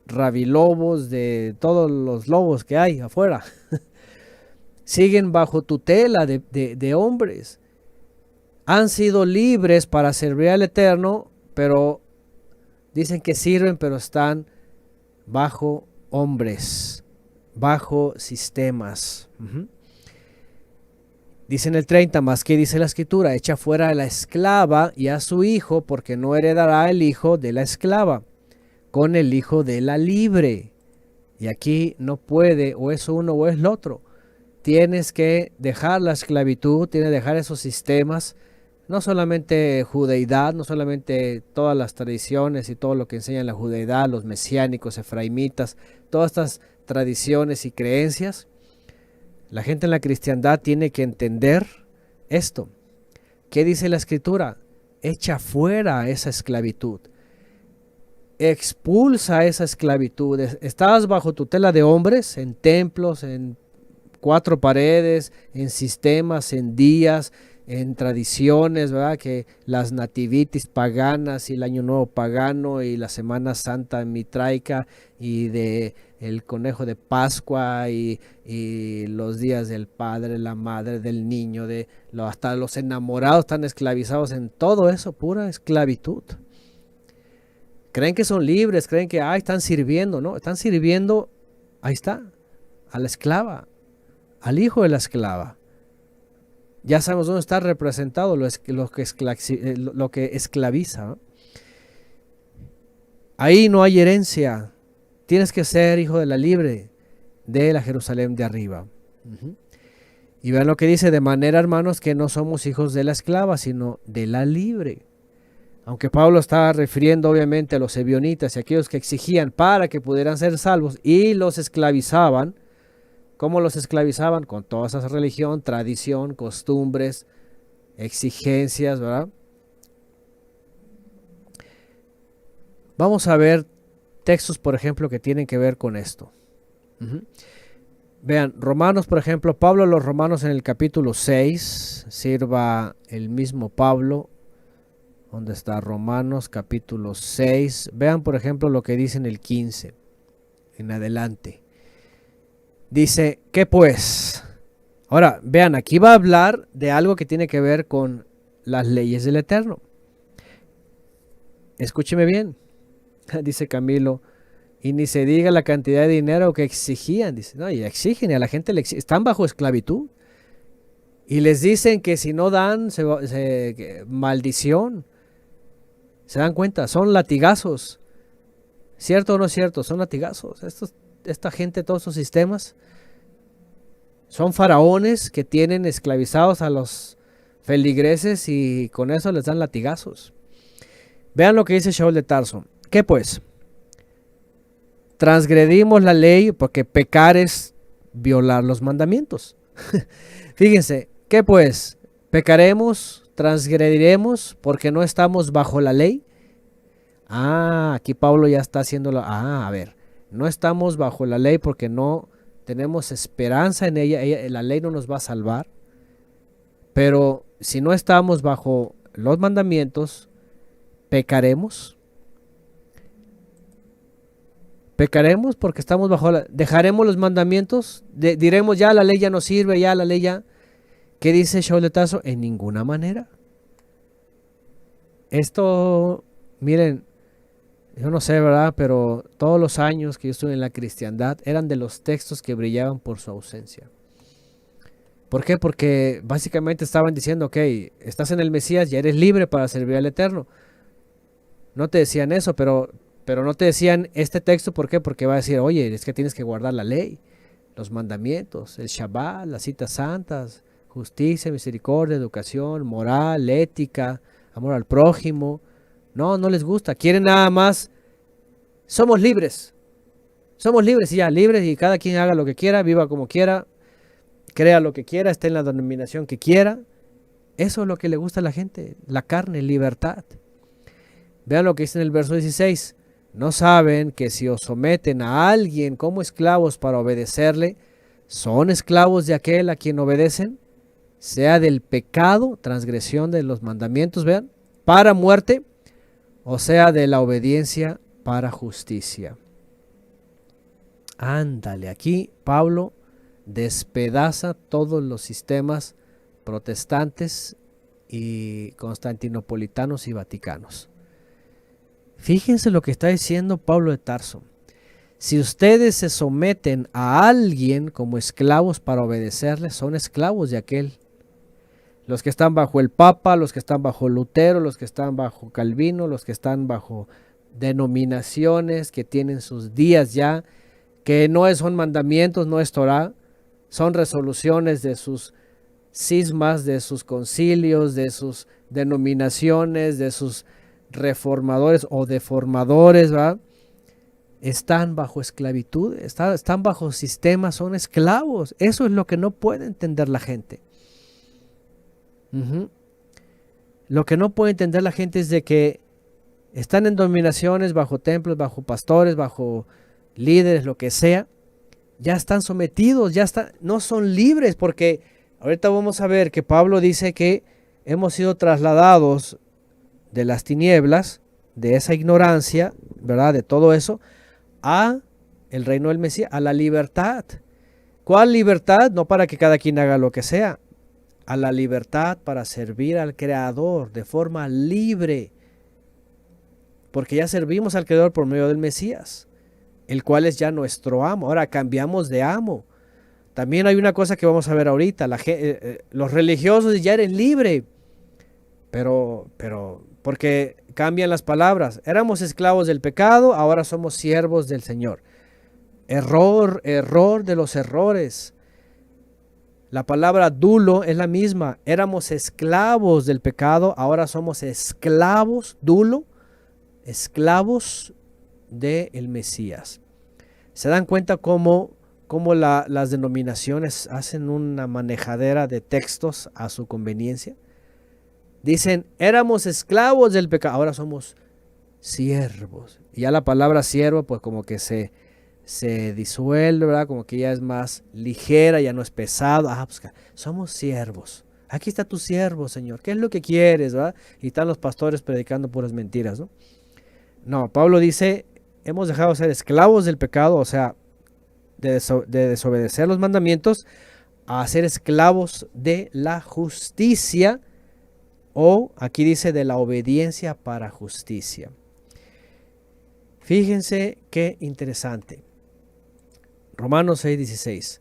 rabilobos, de todos los lobos que hay afuera. Siguen bajo tutela de hombres. Han sido libres para servir al Eterno, pero dicen que sirven, pero están bajo hombres, bajo sistemas. Dice en el 30, más que dice la escritura, echa fuera a la esclava y a su hijo, porque no heredará el hijo de la esclava con el hijo de la libre. Y aquí no puede, o es uno o es el otro. Tienes que dejar la esclavitud, tienes que dejar esos sistemas, no solamente judeidad, no solamente todas las tradiciones y todo lo que enseña la judeidad, los mesiánicos, efraimitas, todas estas tradiciones y creencias. La gente en la cristiandad tiene que entender esto. ¿Qué dice la escritura? Echa fuera esa esclavitud. Expulsa esa esclavitud. Estás bajo tutela de hombres, en templos, en cuatro paredes, en sistemas, en días, en tradiciones, ¿verdad? Que las nativitis paganas y el año nuevo pagano y la Semana Santa mitraica y de el conejo de Pascua y los días del padre, la madre, del niño, hasta los enamorados están esclavizados en todo eso, pura esclavitud. Creen que son libres, creen que están sirviendo, ¿no? Están sirviendo, ahí está, a la esclava, al hijo de la esclava. Ya sabemos dónde está representado lo que esclaviza, ¿no? Ahí no hay herencia. Tienes que ser hijo de la libre, de la Jerusalén de arriba. Y vean lo que dice, de manera, hermanos, que no somos hijos de la esclava, sino de la libre. Aunque Pablo estaba refiriendo obviamente a los ebionitas y a aquellos que exigían para que pudieran ser salvos y los esclavizaban. ¿Cómo los esclavizaban? Con toda esa religión, tradición, costumbres, exigencias, ¿verdad? Vamos a ver textos, por ejemplo, que tienen que ver con esto. Vean, Romanos, por ejemplo, Pablo a los Romanos en el capítulo 6, sirva el mismo Pablo. ¿Dónde está? Romanos capítulo 6. Vean, por ejemplo, lo que dice en el 15, en adelante. Dice, ¿qué pues? Ahora, vean, aquí va a hablar de algo que tiene que ver con las leyes del Eterno. Escúcheme bien. Dice Camilo, y ni se diga la cantidad de dinero que exigían. Dice, no, y exigen, y a la gente están bajo esclavitud. Y les dicen que si no dan, maldición. ¿Se dan cuenta? Son latigazos. ¿Cierto o no es cierto? Son latigazos. Esta gente, todos estos sistemas, Son faraones que tienen esclavizados a los feligreses y con eso les dan latigazos. Vean lo que dice Shaul de Tarso. ¿Qué pues? Transgredimos la ley porque pecar es violar los mandamientos. Fíjense, ¿qué pues? ¿Pecaremos, transgrediremos porque no estamos bajo la ley? Aquí Pablo ya está haciéndolo. A ver, no estamos bajo la ley porque no tenemos esperanza en ella. La ley no nos va a salvar. Pero si no estamos bajo los mandamientos, pecaremos. Pecaremos porque estamos bajo dejaremos los mandamientos, diremos ya la ley ya no sirve, ya la ley ya. ¿Qué dice Shaul de Tarso? En ninguna manera. Esto, miren, yo no sé, ¿verdad? Pero todos los años que yo estuve en la cristiandad eran de los textos que brillaban por su ausencia. ¿Por qué? Porque básicamente estaban diciendo, ok, estás en el Mesías, ya eres libre para servir al Eterno. No te decían eso, pero no te decían este texto. ¿Por qué? Porque va a decir, oye, es que tienes que guardar la ley, los mandamientos, el Shabbat, las citas santas, justicia, misericordia, educación, moral, ética, amor al prójimo. No les gusta. Quieren nada más, somos libres y ya, libres y cada quien haga lo que quiera, viva como quiera, crea lo que quiera, esté en la denominación que quiera. Eso es lo que le gusta a la gente, la carne, libertad. Vean lo que dice en el verso 16. ¿No saben que si os someten a alguien como esclavos para obedecerle, son esclavos de aquel a quien obedecen? Sea del pecado, transgresión de los mandamientos, vean, para muerte, o sea de la obediencia para justicia. Ándale, aquí Pablo despedaza todos los sistemas protestantes y constantinopolitanos y vaticanos. Fíjense lo que está diciendo Pablo de Tarso. Si ustedes se someten a alguien como esclavos para obedecerle, son esclavos de aquel. Los que están bajo el Papa, los que están bajo Lutero, los que están bajo Calvino, los que están bajo denominaciones que tienen sus días ya, que no son mandamientos, no es Torah, son resoluciones de sus cismas, de sus concilios, de sus denominaciones, de sus reformadores o deformadores, ¿verdad? Están bajo esclavitud, están bajo sistemas, son esclavos. Eso es lo que no puede entender la gente. Lo que no puede entender la gente es de que están en dominaciones, bajo templos, bajo pastores, bajo líderes, lo que sea. Ya están sometidos, no son libres, porque ahorita vamos a ver que Pablo dice que hemos sido trasladados de las tinieblas, de esa ignorancia, ¿verdad? De todo eso, a el reino del Mesías, a la libertad. ¿Cuál libertad? No para que cada quien haga lo que sea, a la libertad para servir al Creador de forma libre, porque ya servimos al Creador por medio del Mesías, el cual es ya nuestro amo. Ahora cambiamos de amo. También hay una cosa que vamos a ver ahorita, los religiosos ya eres libre, pero porque cambian las palabras. Éramos esclavos del pecado, ahora somos siervos del Señor. Error de los errores. La palabra dulo es la misma. Éramos esclavos del pecado, ahora somos esclavos, dulo, esclavos del Mesías. ¿Se dan cuenta cómo las denominaciones hacen una manejadera de textos a su conveniencia? Dicen, éramos esclavos del pecado, ahora somos siervos. Y ya la palabra siervo pues como que se disuelve, ¿verdad? Como que ya es más ligera, ya no es pesado. Pues somos siervos. Aquí está tu siervo, Señor. ¿Qué es lo que quieres, verdad? Y están los pastores predicando puras mentiras, ¿no? No, Pablo dice, hemos dejado de ser esclavos del pecado, o sea, de desobedecer los mandamientos, a ser esclavos de la justicia, o aquí dice de la obediencia para justicia. Fíjense qué interesante. Romanos 6:16.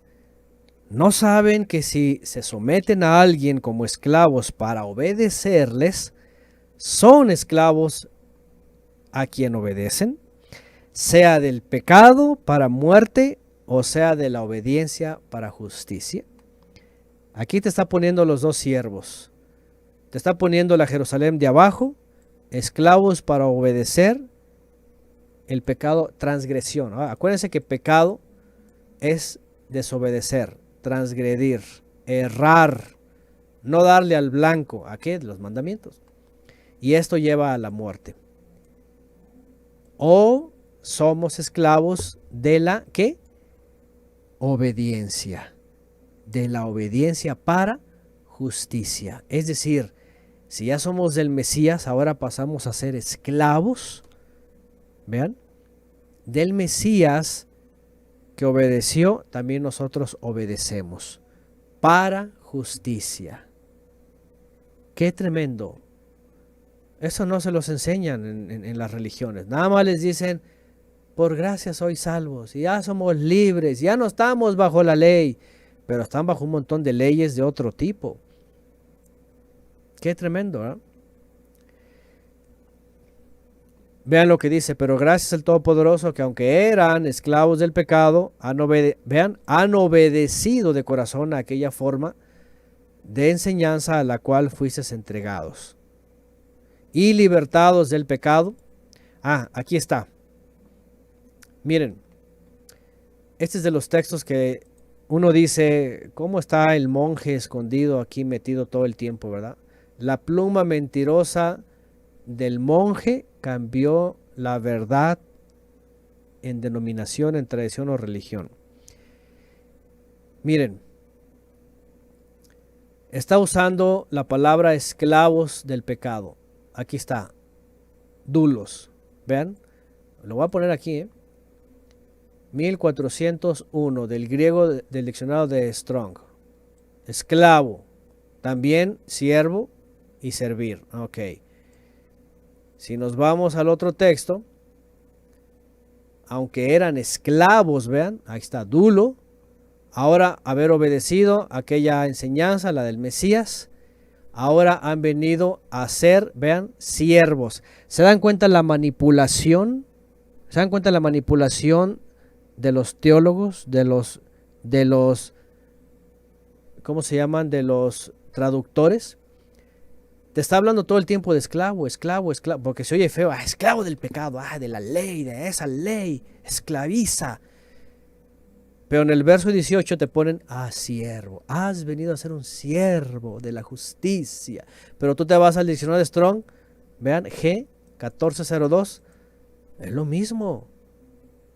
¿No saben que si se someten a alguien como esclavos para obedecerles, son esclavos a quien obedecen? Sea del pecado para muerte o sea de la obediencia para justicia. Aquí te está poniendo los dos siervos. Te está poniendo la Jerusalén de abajo, esclavos para obedecer el pecado, transgresión. Acuérdense que pecado es desobedecer, transgredir, errar, no darle al blanco. ¿A qué? Los mandamientos. Y esto lleva a la muerte. O somos esclavos de la ¿qué? Obediencia. De la obediencia para justicia. Es decir, si ya somos del Mesías, ahora pasamos a ser esclavos, vean, del Mesías que obedeció, también nosotros obedecemos para justicia. ¡Qué tremendo! Eso no se los enseñan en las religiones. Nada más les dicen, por gracia sois salvos, y ya somos libres, ya no estamos bajo la ley, pero están bajo un montón de leyes de otro tipo. ¡Qué tremendo! ¿Eh? Vean lo que dice, pero gracias al Todopoderoso que aunque eran esclavos del pecado, han obedecido de corazón a aquella forma de enseñanza a la cual fuisteis entregados. Y libertados del pecado. Aquí está. Miren, este es de los textos que uno dice, ¿cómo está el monje escondido aquí metido todo el tiempo, verdad? La pluma mentirosa del monje cambió la verdad en denominación, en tradición o religión. Miren, está usando la palabra esclavos del pecado. Aquí está, dulos. Vean, lo voy a poner aquí, 1401 del griego del diccionario de Strong. Esclavo, también siervo y servir. Ok. Si nos vamos al otro texto, aunque eran esclavos, vean, ahí está, dulo, ahora haber obedecido aquella enseñanza, la del Mesías, ahora han venido a ser, vean, siervos. ¿Se dan cuenta la manipulación? ¿Se dan cuenta la manipulación de los teólogos, de los, ¿cómo se llaman? De los traductores? Te está hablando todo el tiempo de esclavo, esclavo, esclavo, porque se oye feo, esclavo del pecado, de la ley, de esa ley, esclaviza. Pero en el verso 18 te ponen, siervo, has venido a ser un siervo de la justicia. Pero tú te vas al diccionario de Strong, vean, G 1402, es lo mismo,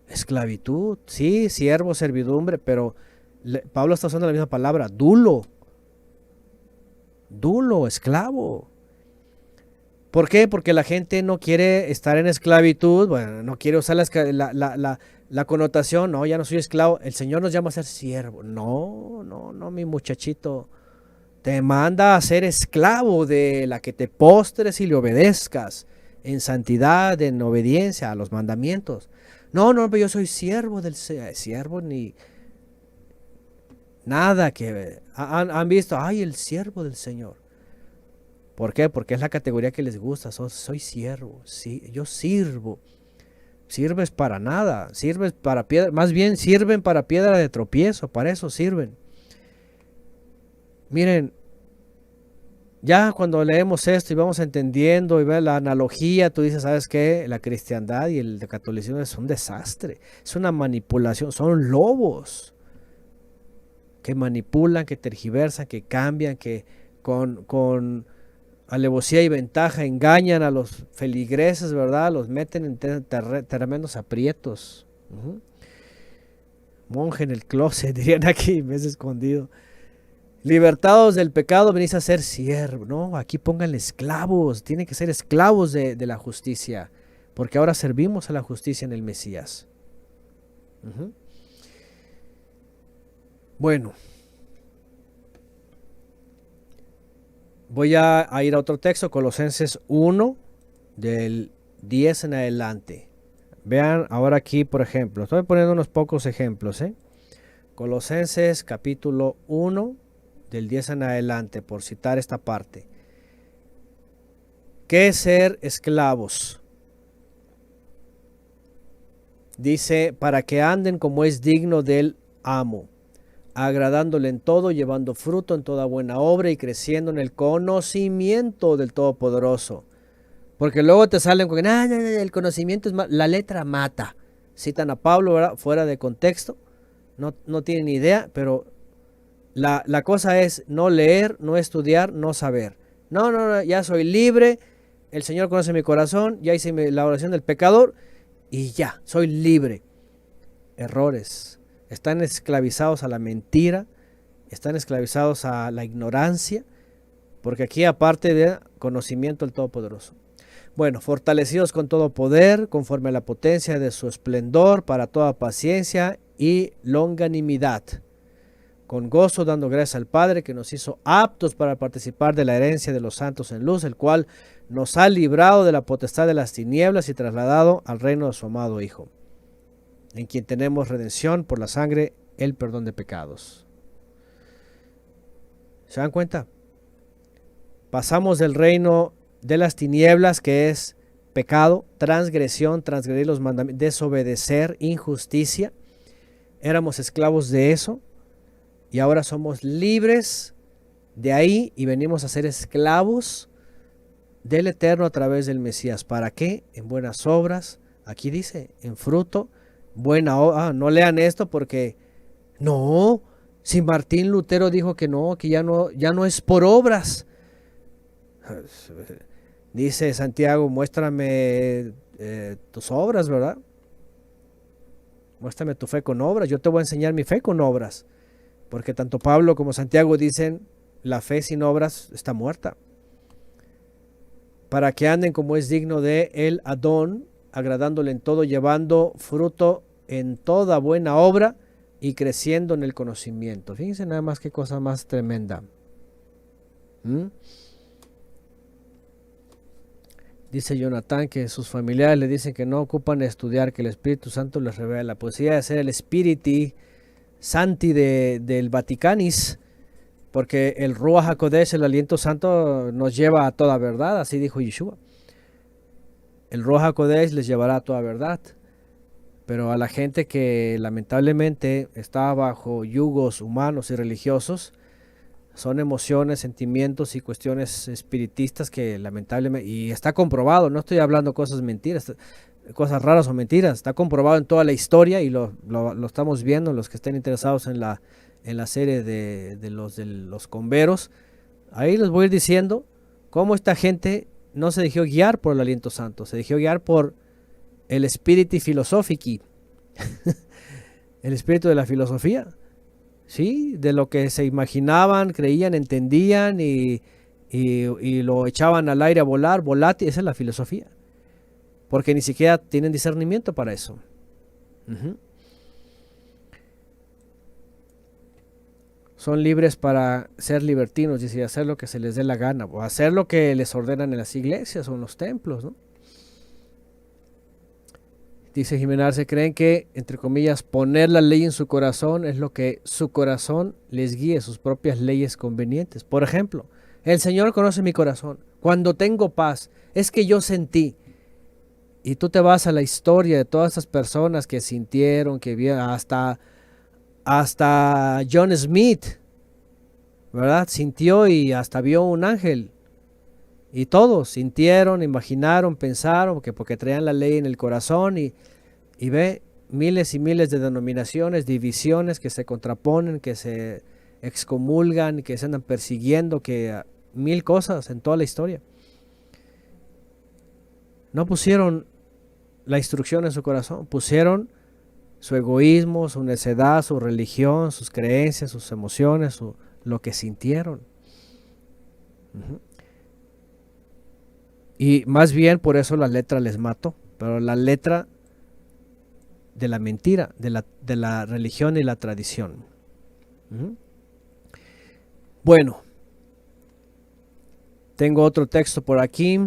esclavitud, sí, siervo, servidumbre, pero Pablo está usando la misma palabra, dulo, esclavo. ¿Por qué? Porque la gente no quiere estar en esclavitud, bueno, no quiere usar la connotación, no, ya no soy esclavo, el Señor nos llama a ser siervo. No, mi muchachito, te manda a ser esclavo de la que te postres y le obedezcas en santidad, en obediencia a los mandamientos. No, pero yo soy siervo del siervo ni nada que ver. Han visto, el siervo del Señor. ¿Por qué? Porque es la categoría que les gusta. Soy siervo, sí, yo sirvo. Sirves para nada, sirves para piedra, más bien sirven para piedra de tropiezo, para eso sirven. Miren, ya cuando leemos esto y vamos entendiendo y ves la analogía, tú dices, ¿sabes qué? La cristiandad y el catolicismo es un desastre, es una manipulación, son lobos que manipulan, que tergiversan, que cambian, que con alevosía y ventaja engañan a los feligreses, ¿verdad? Los meten en tremendos aprietos. Monje en el closet, dirían aquí, mes escondido. Libertados del pecado, venís a ser siervos. No, aquí pónganle esclavos. Tienen que ser esclavos de la justicia. Porque ahora servimos a la justicia en el Mesías. Bueno. Voy a ir a otro texto, Colosenses 1, del 10 en adelante. Vean ahora aquí, por ejemplo, estoy poniendo unos pocos ejemplos. Colosenses capítulo 1, del 10 en adelante, por citar esta parte. ¿Qué es ser esclavos? Dice, para que anden como es digno del amo, agradándole en todo, llevando fruto en toda buena obra y creciendo en el conocimiento del Todopoderoso. Porque luego te salen con que el conocimiento es la letra mata. Citan a Pablo, ¿verdad? Fuera de contexto. No tienen ni idea, pero la cosa es no leer, no estudiar, no saber. No, ya soy libre. El Señor conoce mi corazón. Ya hice la oración del pecador y ya, soy libre. Errores. Están esclavizados a la mentira. Están esclavizados a la ignorancia. Porque aquí aparte de conocimiento del Todopoderoso. Bueno, fortalecidos con todo poder, conforme a la potencia de su esplendor, para toda paciencia y longanimidad. Con gozo dando gracias al Padre que nos hizo aptos para participar de la herencia de los santos en luz, el cual nos ha librado de la potestad de las tinieblas y trasladado al reino de su amado Hijo, en quien tenemos redención por la sangre, el perdón de pecados. ¿Se dan cuenta? Pasamos del reino de las tinieblas, que es pecado, transgresión, transgredir los mandamientos, desobedecer, injusticia. Éramos esclavos de eso y ahora somos libres de ahí y venimos a ser esclavos del Eterno a través del Mesías. ¿Para qué? En buenas obras. Aquí dice, en fruto, buena obra. No lean esto porque no, si Martín Lutero dijo que no, que ya no es por obras. Dice Santiago, muéstrame tus obras, ¿verdad? Muéstrame tu fe con obras. Yo te voy a enseñar mi fe con obras. Porque tanto Pablo como Santiago dicen, la fe sin obras está muerta. Para que anden como es digno de el Adón, agradándole en todo, llevando fruto en toda buena obra y creciendo en el conocimiento. Fíjense nada más qué cosa más tremenda. Dice Jonathan que sus familiares le dicen que no ocupan estudiar, que el Espíritu Santo les revela. Pues sí, de ser el Spiriti Santi del Vaticanis, porque el Ruach HaKodesh, el aliento santo, nos lleva a toda verdad, así dijo Yeshua. El Ruach HaKodesh les llevará a toda verdad. Pero a la gente que lamentablemente está bajo yugos humanos y religiosos, son emociones, sentimientos y cuestiones espiritistas que lamentablemente, y está comprobado, no estoy hablando cosas mentiras, cosas raras o mentiras, está comprobado en toda la historia y lo estamos viendo, los que estén interesados en la serie de los converos. Ahí les voy a ir diciendo cómo esta gente no se dejó guiar por el aliento santo, se dejó guiar por el spiriti philosophici, el espíritu de la filosofía. Sí, de lo que se imaginaban, creían, entendían y lo echaban al aire a volar, volátil. Esa es la filosofía. Porque ni siquiera tienen discernimiento para eso. Son libres para ser libertinos, dice, hacer lo que se les dé la gana, o hacer lo que les ordenan en las iglesias o en los templos, ¿no? Dice Jiménez, se creen que, entre comillas, poner la ley en su corazón es lo que su corazón les guíe, sus propias leyes convenientes. Por ejemplo, el Señor conoce mi corazón. Cuando tengo paz, es que yo sentí. Y tú te vas a la historia de todas esas personas que sintieron, que vieron, hasta John Smith, ¿verdad? Sintió y hasta vio un ángel. Y todos sintieron, imaginaron, pensaron, porque traían la ley en el corazón y ve miles y miles de denominaciones, divisiones que se contraponen, que se excomulgan, que se andan persiguiendo, que mil cosas en toda la historia. No pusieron la instrucción en su corazón, pusieron su egoísmo, su necedad, su religión, sus creencias, sus emociones, lo que sintieron. Y más bien por eso la letra les mató, pero la letra de la mentira, de la religión y la tradición. Bueno, tengo otro texto por aquí,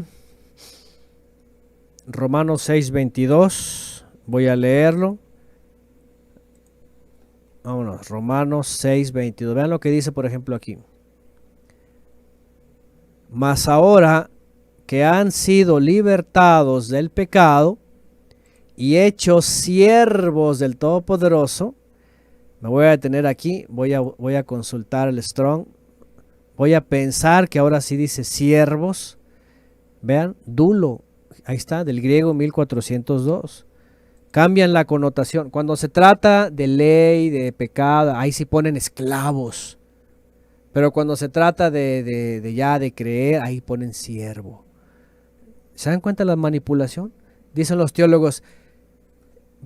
Romanos 6:22, voy a leerlo. Vámonos, Romanos 6:22, vean lo que dice por ejemplo aquí. Mas ahora que han sido libertados del pecado y hechos siervos del Todopoderoso, Me voy a detener aquí, voy a consultar el Strong. Voy a pensar que ahora sí dice siervos. Vean, dulo, ahí está, del griego 1402. Cambian la connotación. Cuando se trata de ley, de pecado, ahí sí ponen esclavos. Pero cuando se trata de creer, ahí ponen siervo. ¿Se dan cuenta de la manipulación? Dicen los teólogos,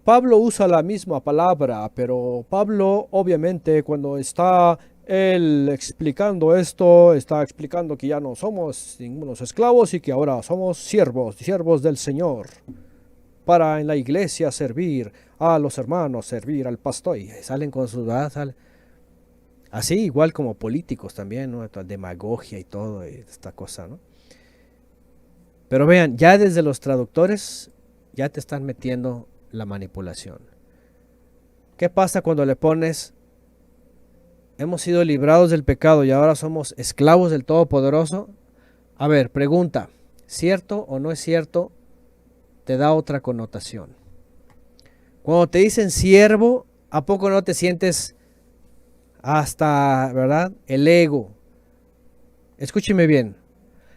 Pablo usa la misma palabra, pero Pablo obviamente cuando está él explicando esto, está explicando que ya no somos ningunos esclavos y que ahora somos siervos, siervos del Señor, para en la iglesia servir a los hermanos, servir al pastor. Y salen con sus... Así igual como políticos también, ¿no? Demagogia y todo, y esta cosa, ¿no? Pero vean, ya desde los traductores ya te están metiendo la manipulación. ¿Qué pasa cuando le pones hemos sido librados del pecado y ahora somos esclavos del Todopoderoso? A ver, pregunta, ¿cierto o no es cierto? Te da otra connotación. Cuando te dicen siervo, ¿a poco no te sientes hasta, verdad? El ego. Escúcheme bien.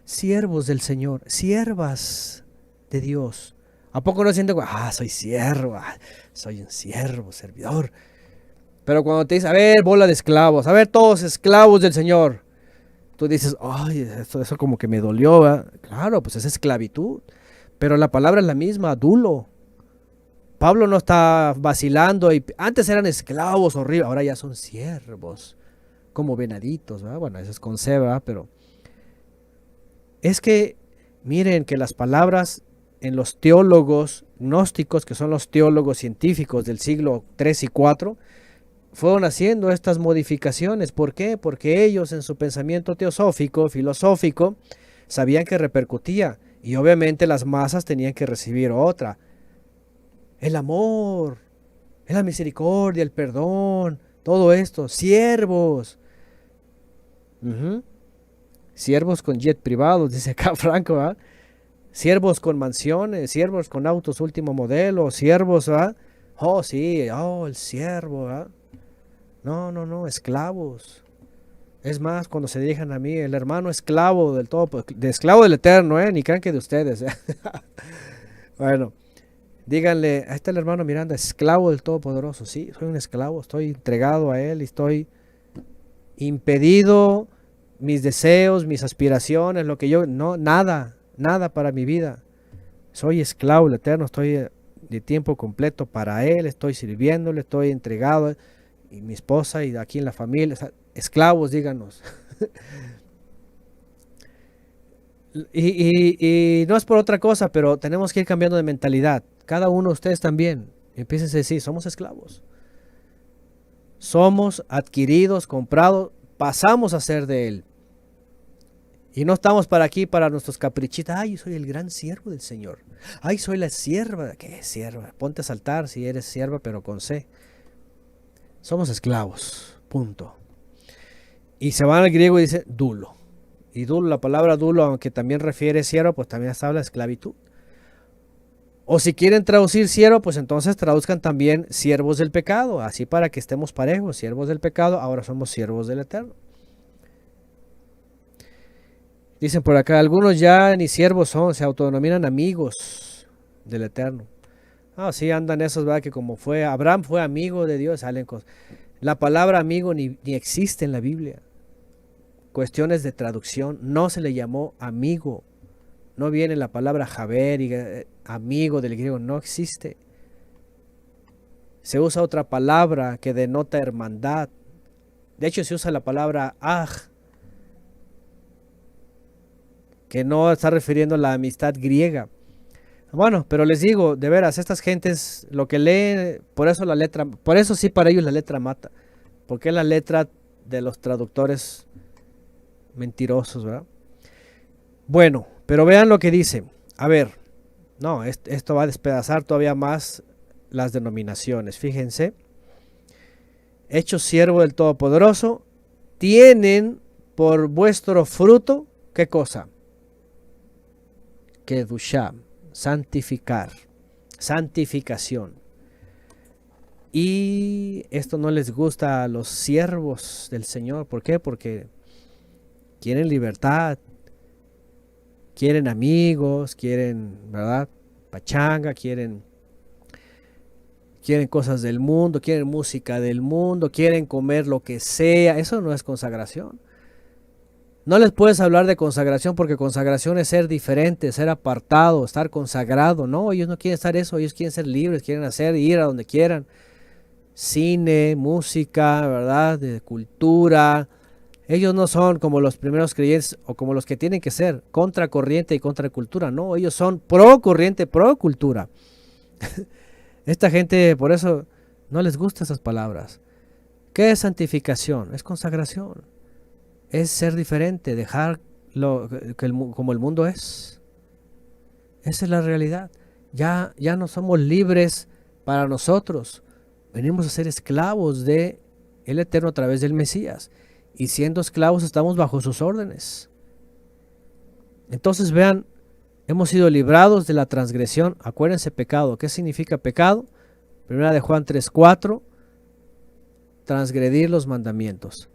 Siervos del Señor, siervas de Dios. ¿A poco no sientes, soy siervo, soy un siervo, servidor? Pero cuando te dicen, a ver, bola de esclavos, a ver, todos esclavos del Señor, tú dices, ay, eso como que me dolió, ¿verdad? Claro, pues es esclavitud. Pero la palabra es la misma, dulo. Pablo no está vacilando. Y antes eran esclavos horribles, ahora ya son siervos, como venaditos, ¿verdad? Bueno, eso es con C, ¿verdad? Pero es que, miren que las palabras en los teólogos gnósticos, que son los teólogos científicos del siglo III y IV, fueron haciendo estas modificaciones. ¿Por qué? Porque ellos en su pensamiento teosófico, filosófico, sabían que repercutía. Y obviamente las masas tenían que recibir otra. El amor, la misericordia, el perdón, todo esto. Siervos. Siervos con jet privados, dice acá Franco, ¿verdad? Siervos con mansiones, siervos con autos último modelo, siervos, ¿verdad? Oh, sí, el siervo, ¿verdad? No, esclavos. Es más, cuando se dirijan a mí, el hermano esclavo del todo, de esclavo del Eterno, ni crean que de ustedes. Bueno, díganle, ahí está el hermano Miranda, esclavo del Todopoderoso. Sí, soy un esclavo, estoy entregado a él, estoy impedido, mis deseos, mis aspiraciones, lo que yo, no, nada para mi vida. Soy esclavo del Eterno, estoy de tiempo completo para él, estoy sirviéndole, estoy entregado, y mi esposa y aquí en la familia, esclavos, díganos. y no es por otra cosa, pero tenemos que ir cambiando de mentalidad. Cada uno de ustedes también. Empiecen a decir, somos esclavos. Somos adquiridos, comprados, pasamos a ser de Él. Y no estamos para aquí, para nuestros caprichitos. Ay, soy el gran siervo del Señor. Ay, soy la sierva. ¿Qué sierva? Ponte a saltar si eres sierva, pero con C. Somos esclavos. Punto. Y se van al griego y dice dulo. Y dulo, la palabra dulo, aunque también refiere siervo, pues también habla de esclavitud. O si quieren traducir siervo, pues entonces traduzcan también siervos del pecado. Así para que estemos parejos. Siervos del pecado, ahora somos siervos del Eterno. Dicen por acá, algunos ya ni siervos son, se autodenominan amigos del Eterno. Sí, andan esos, ¿verdad? Que como fue, Abraham fue amigo de Dios, salen cosas. La palabra amigo ni existe en la Biblia. Cuestiones de traducción, no se le llamó amigo. No viene la palabra Javer y amigo del griego, no existe. Se usa otra palabra que denota hermandad. De hecho, se usa la palabra aj, que no está refiriendo a la amistad griega. Bueno, pero les digo, de veras, estas gentes lo que leen, por eso sí para ellos la letra mata, porque es la letra de los traductores mentirosos, ¿verdad? Bueno, pero vean lo que dice. A ver, no, esto va a despedazar todavía más las denominaciones. Fíjense, hechos siervo del Todopoderoso, tienen por vuestro fruto, ¿qué cosa? Kedushá, santificar, santificación. Y esto no les gusta a los siervos del Señor. ¿Por qué? Porque quieren libertad, quieren amigos, quieren, ¿verdad? Pachanga, quieren cosas del mundo, quieren música del mundo, quieren comer lo que sea. Eso no es consagración. No les puedes hablar de consagración porque consagración es ser diferente, ser apartado, estar consagrado. No, ellos no quieren estar eso, ellos quieren ser libres, quieren hacer, ir a donde quieran. Cine, música, ¿verdad? De cultura. Ellos no son como los primeros creyentes o como los que tienen que ser, contra corriente y contra cultura. No, ellos son pro corriente, pro cultura. Esta gente, por eso, no les gustan esas palabras. ¿Qué es santificación? Es consagración. Es ser diferente, dejar como el mundo es. Esa es la realidad. Ya no somos libres para nosotros. Venimos a ser esclavos de el Eterno a través del Mesías. Y siendo esclavos estamos bajo sus órdenes. Entonces vean, hemos sido librados de la transgresión. Acuérdense pecado. ¿Qué significa pecado? Primera de Juan 3:4. Transgredir los mandamientos.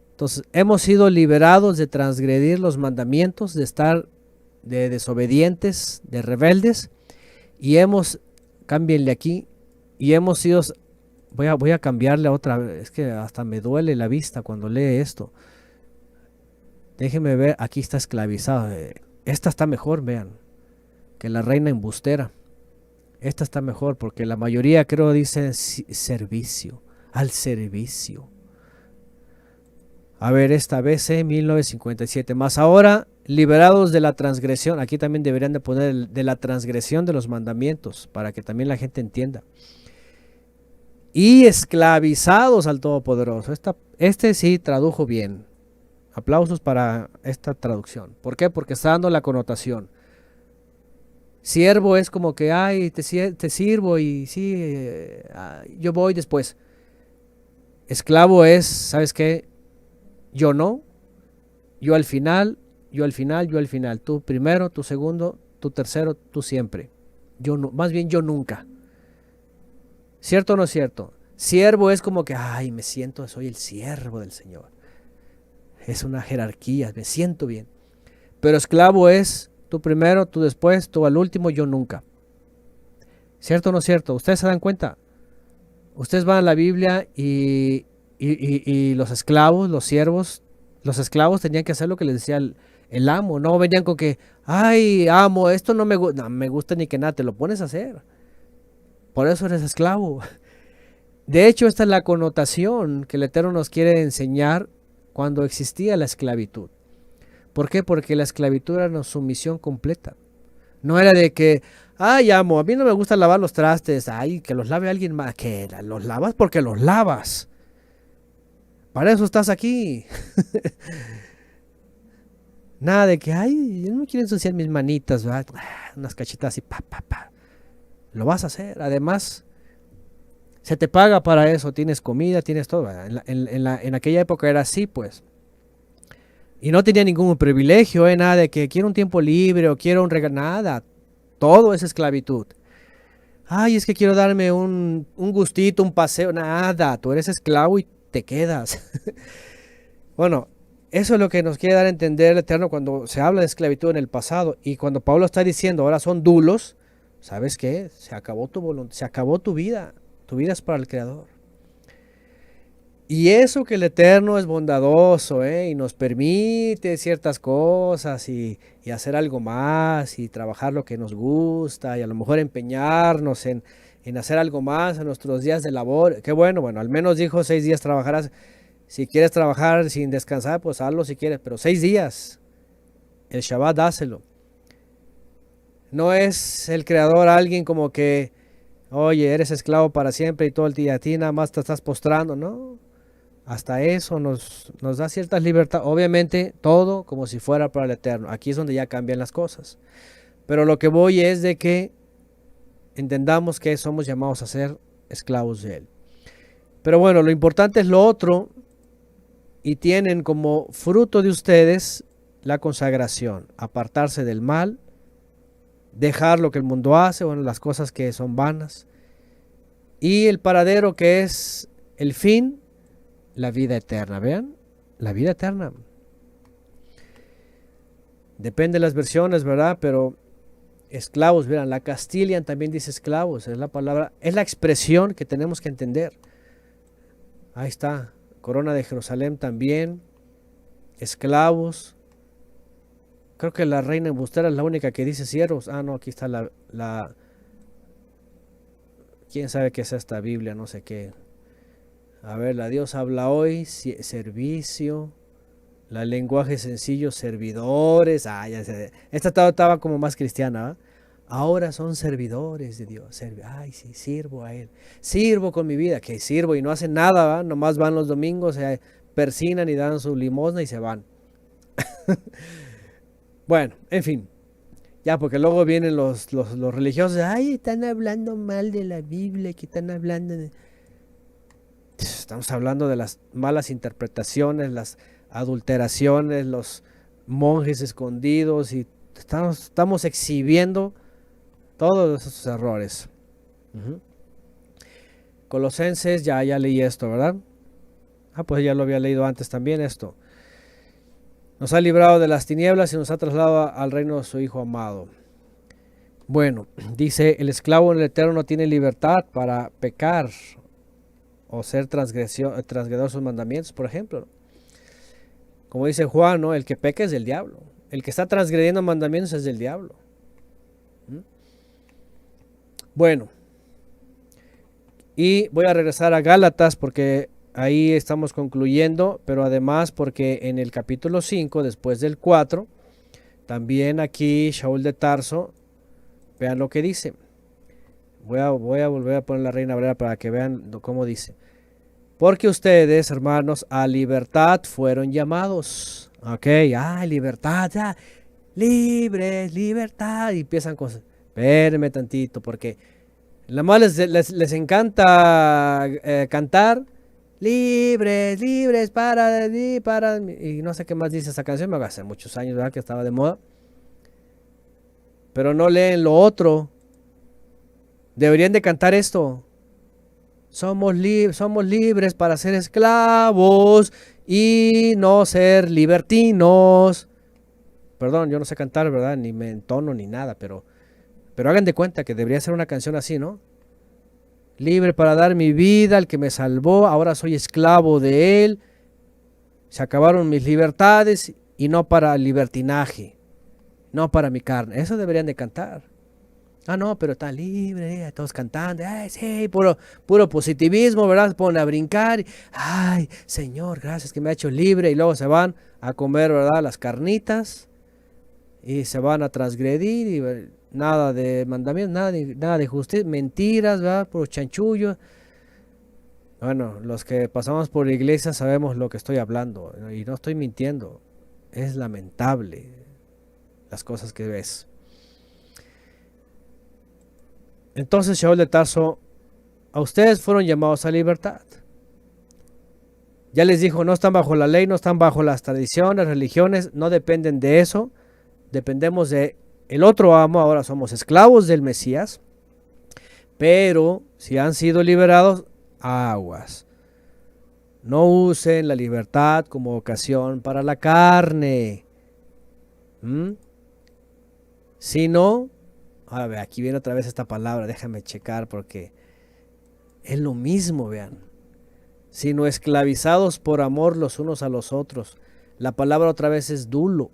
Entonces hemos sido liberados de transgredir los mandamientos, de estar de desobedientes, de rebeldes. Y cámbienle aquí, y hemos sido, voy a cambiarle a otra vez, es que hasta me duele la vista cuando lee esto. Déjenme ver, aquí está esclavizado. Esta está mejor, vean, que la reina embustera. Esta está mejor porque la mayoría creo dice servicio, al servicio. A ver, esta BC 1957. Más ahora, liberados de la transgresión. Aquí también deberían de poner de la transgresión de los mandamientos, para que también la gente entienda. Y esclavizados al Todopoderoso. Este sí tradujo bien. Aplausos para esta traducción. ¿Por qué? Porque está dando la connotación. Siervo es como que, ay, te sirvo y sí, yo voy después. Esclavo es, ¿sabes qué? Yo no, yo al final, yo al final, yo al final. Tú primero, tú segundo, tú tercero, tú siempre. Yo no, más bien yo nunca. ¿Cierto o no es cierto? Siervo es como que, ay, me siento, soy el siervo del Señor. Es una jerarquía, me siento bien. Pero esclavo es, tú primero, tú después, tú al último, yo nunca. ¿Cierto o no es cierto? ¿Ustedes se dan cuenta? Ustedes van a la Biblia y los esclavos, los siervos, los esclavos tenían que hacer lo que les decía el amo. No venían con que, ay, amo, esto no me gusta, no me gusta ni que nada, te lo pones a hacer. Por eso eres esclavo. De hecho, esta es la connotación que el Eterno nos quiere enseñar cuando existía la esclavitud. ¿Por qué? Porque la esclavitud era una sumisión completa. No era de que, ay, amo, a mí no me gusta lavar los trastes, ay, que los lave alguien más. Que los lavas porque los lavas. Para eso estás aquí. Nada de que, ay, yo no quiero ensuciar mis manitas, ¿verdad? Unas cachetas y pa. Lo vas a hacer. Además, se te paga para eso. Tienes comida, tienes todo. En aquella época era así, pues. Y no tenía ningún privilegio, nada de que quiero un tiempo libre o quiero un regalo, nada. Todo es esclavitud. Ay, es que quiero darme un gustito, un paseo, nada. Tú eres esclavo y te quedas. Bueno, eso es lo que nos quiere dar a entender el Eterno cuando se habla de esclavitud en el pasado. Y cuando Pablo está diciendo ahora son dulos, ¿sabes qué? Se acabó tu voluntad, se acabó tu vida. Tu vida es para el Creador. Y eso que el Eterno es bondadoso, y nos permite ciertas cosas y hacer algo más y trabajar lo que nos gusta y a lo mejor empeñarnos en hacer algo más en nuestros días de labor. Qué bueno, al menos dijo 6 días trabajarás. Si quieres trabajar sin descansar, pues hazlo si quieres, pero 6 días. El Shabbat dáselo. No es el Creador alguien como que, oye, eres esclavo para siempre y todo el día a ti nada más te estás postrando, ¿no? Hasta eso nos da ciertas libertades. Obviamente todo como si fuera para el Eterno. Aquí es donde ya cambian las cosas. Pero lo que voy es de que entendamos que somos llamados a ser esclavos de Él. Pero bueno, lo importante es lo otro. Y tienen como fruto de ustedes la consagración. Apartarse del mal. Dejar lo que el mundo hace. Bueno, las cosas que son vanas. y el paradero que es el fin, la vida eterna. Vean, la vida eterna. Depende de las versiones, ¿verdad? Pero esclavos, verán, la Castilian también dice esclavos, es la palabra, es la expresión que tenemos que entender. Ahí está, Corona de Jerusalén también, esclavos. Creo que la Reina Embustera es la única que dice siervos. Ah, no, aquí está quién sabe qué es esta Biblia, no sé qué. A ver, la Dios habla hoy, servicio, la lenguaje sencillo, servidores. Ah, ya sé. Esta estaba como más cristiana, ¿eh? Ahora son servidores de Dios. Ay, sí, sirvo a Él. Sirvo con mi vida, que sirvo y no hacen nada, ¿va? Nomás van los domingos, se persinan y dan su limosna y se van. Bueno, en fin. Ya, porque luego vienen los religiosos. Ay, están hablando mal de la Biblia, que están hablando de... Estamos hablando de las malas interpretaciones, las adulteraciones, los monjes escondidos y estamos exhibiendo todos esos errores. Colosenses, ya leí esto, ¿verdad? Ah, pues ya lo había leído antes también esto. Nos ha librado de las tinieblas y nos ha trasladado al reino de su Hijo amado. Bueno, dice, el esclavo en el Eterno no tiene libertad para pecar o ser transgredor de sus mandamientos, por ejemplo. Como dice Juan, ¿no? El que peca es del diablo. El que está transgrediendo mandamientos es del diablo. Bueno, y voy a regresar a Gálatas porque ahí estamos concluyendo, pero además porque en el capítulo 5, después del 4, también aquí Shaul de Tarso, vean lo que dice. Voy a volver a poner la Reina Valera para que vean cómo dice. Porque ustedes, hermanos, a libertad fueron llamados. Ok, libertad, ya. Libres, libertad. Y empiezan cosas. Espérenme tantito, porque la más les encanta cantar. Libres, libres, para, y no sé qué más dice esa canción. Me hace muchos años, ¿verdad? Que estaba de moda. Pero no leen lo otro. Deberían de cantar esto. Somos libres para ser esclavos y no ser libertinos. Perdón, yo no sé cantar, ¿verdad? Ni me entono ni nada, pero hagan de cuenta que debería ser una canción así, ¿no? Libre para dar mi vida al que me salvó, ahora soy esclavo de él. Se acabaron mis libertades y no para el libertinaje, no para mi carne. Eso deberían de cantar. Ah, no, pero está libre, todos cantando, ay, sí, puro positivismo, ¿verdad? Se ponen a brincar, ay, Señor, gracias que me ha hecho libre, y luego se van a comer, ¿verdad? Las carnitas, y se van a transgredir, y nada de mandamientos, nada de justicia, mentiras, ¿verdad? Puro chanchullo. Bueno, los que pasamos por la iglesia sabemos lo que estoy hablando, y no estoy mintiendo, es lamentable las cosas que ves. Entonces Shaul de Tarso, a ustedes fueron llamados a libertad. Ya les dijo, no están bajo la ley, no están bajo las tradiciones, religiones, no dependen de eso. Dependemos de el otro amo, ahora somos esclavos del Mesías. Pero si han sido liberados, aguas. No usen la libertad como ocasión para la carne. Sino... A ver, aquí viene otra vez esta palabra, déjame checar porque es lo mismo, vean. Sino esclavizados por amor los unos a los otros. La palabra otra vez es dulo.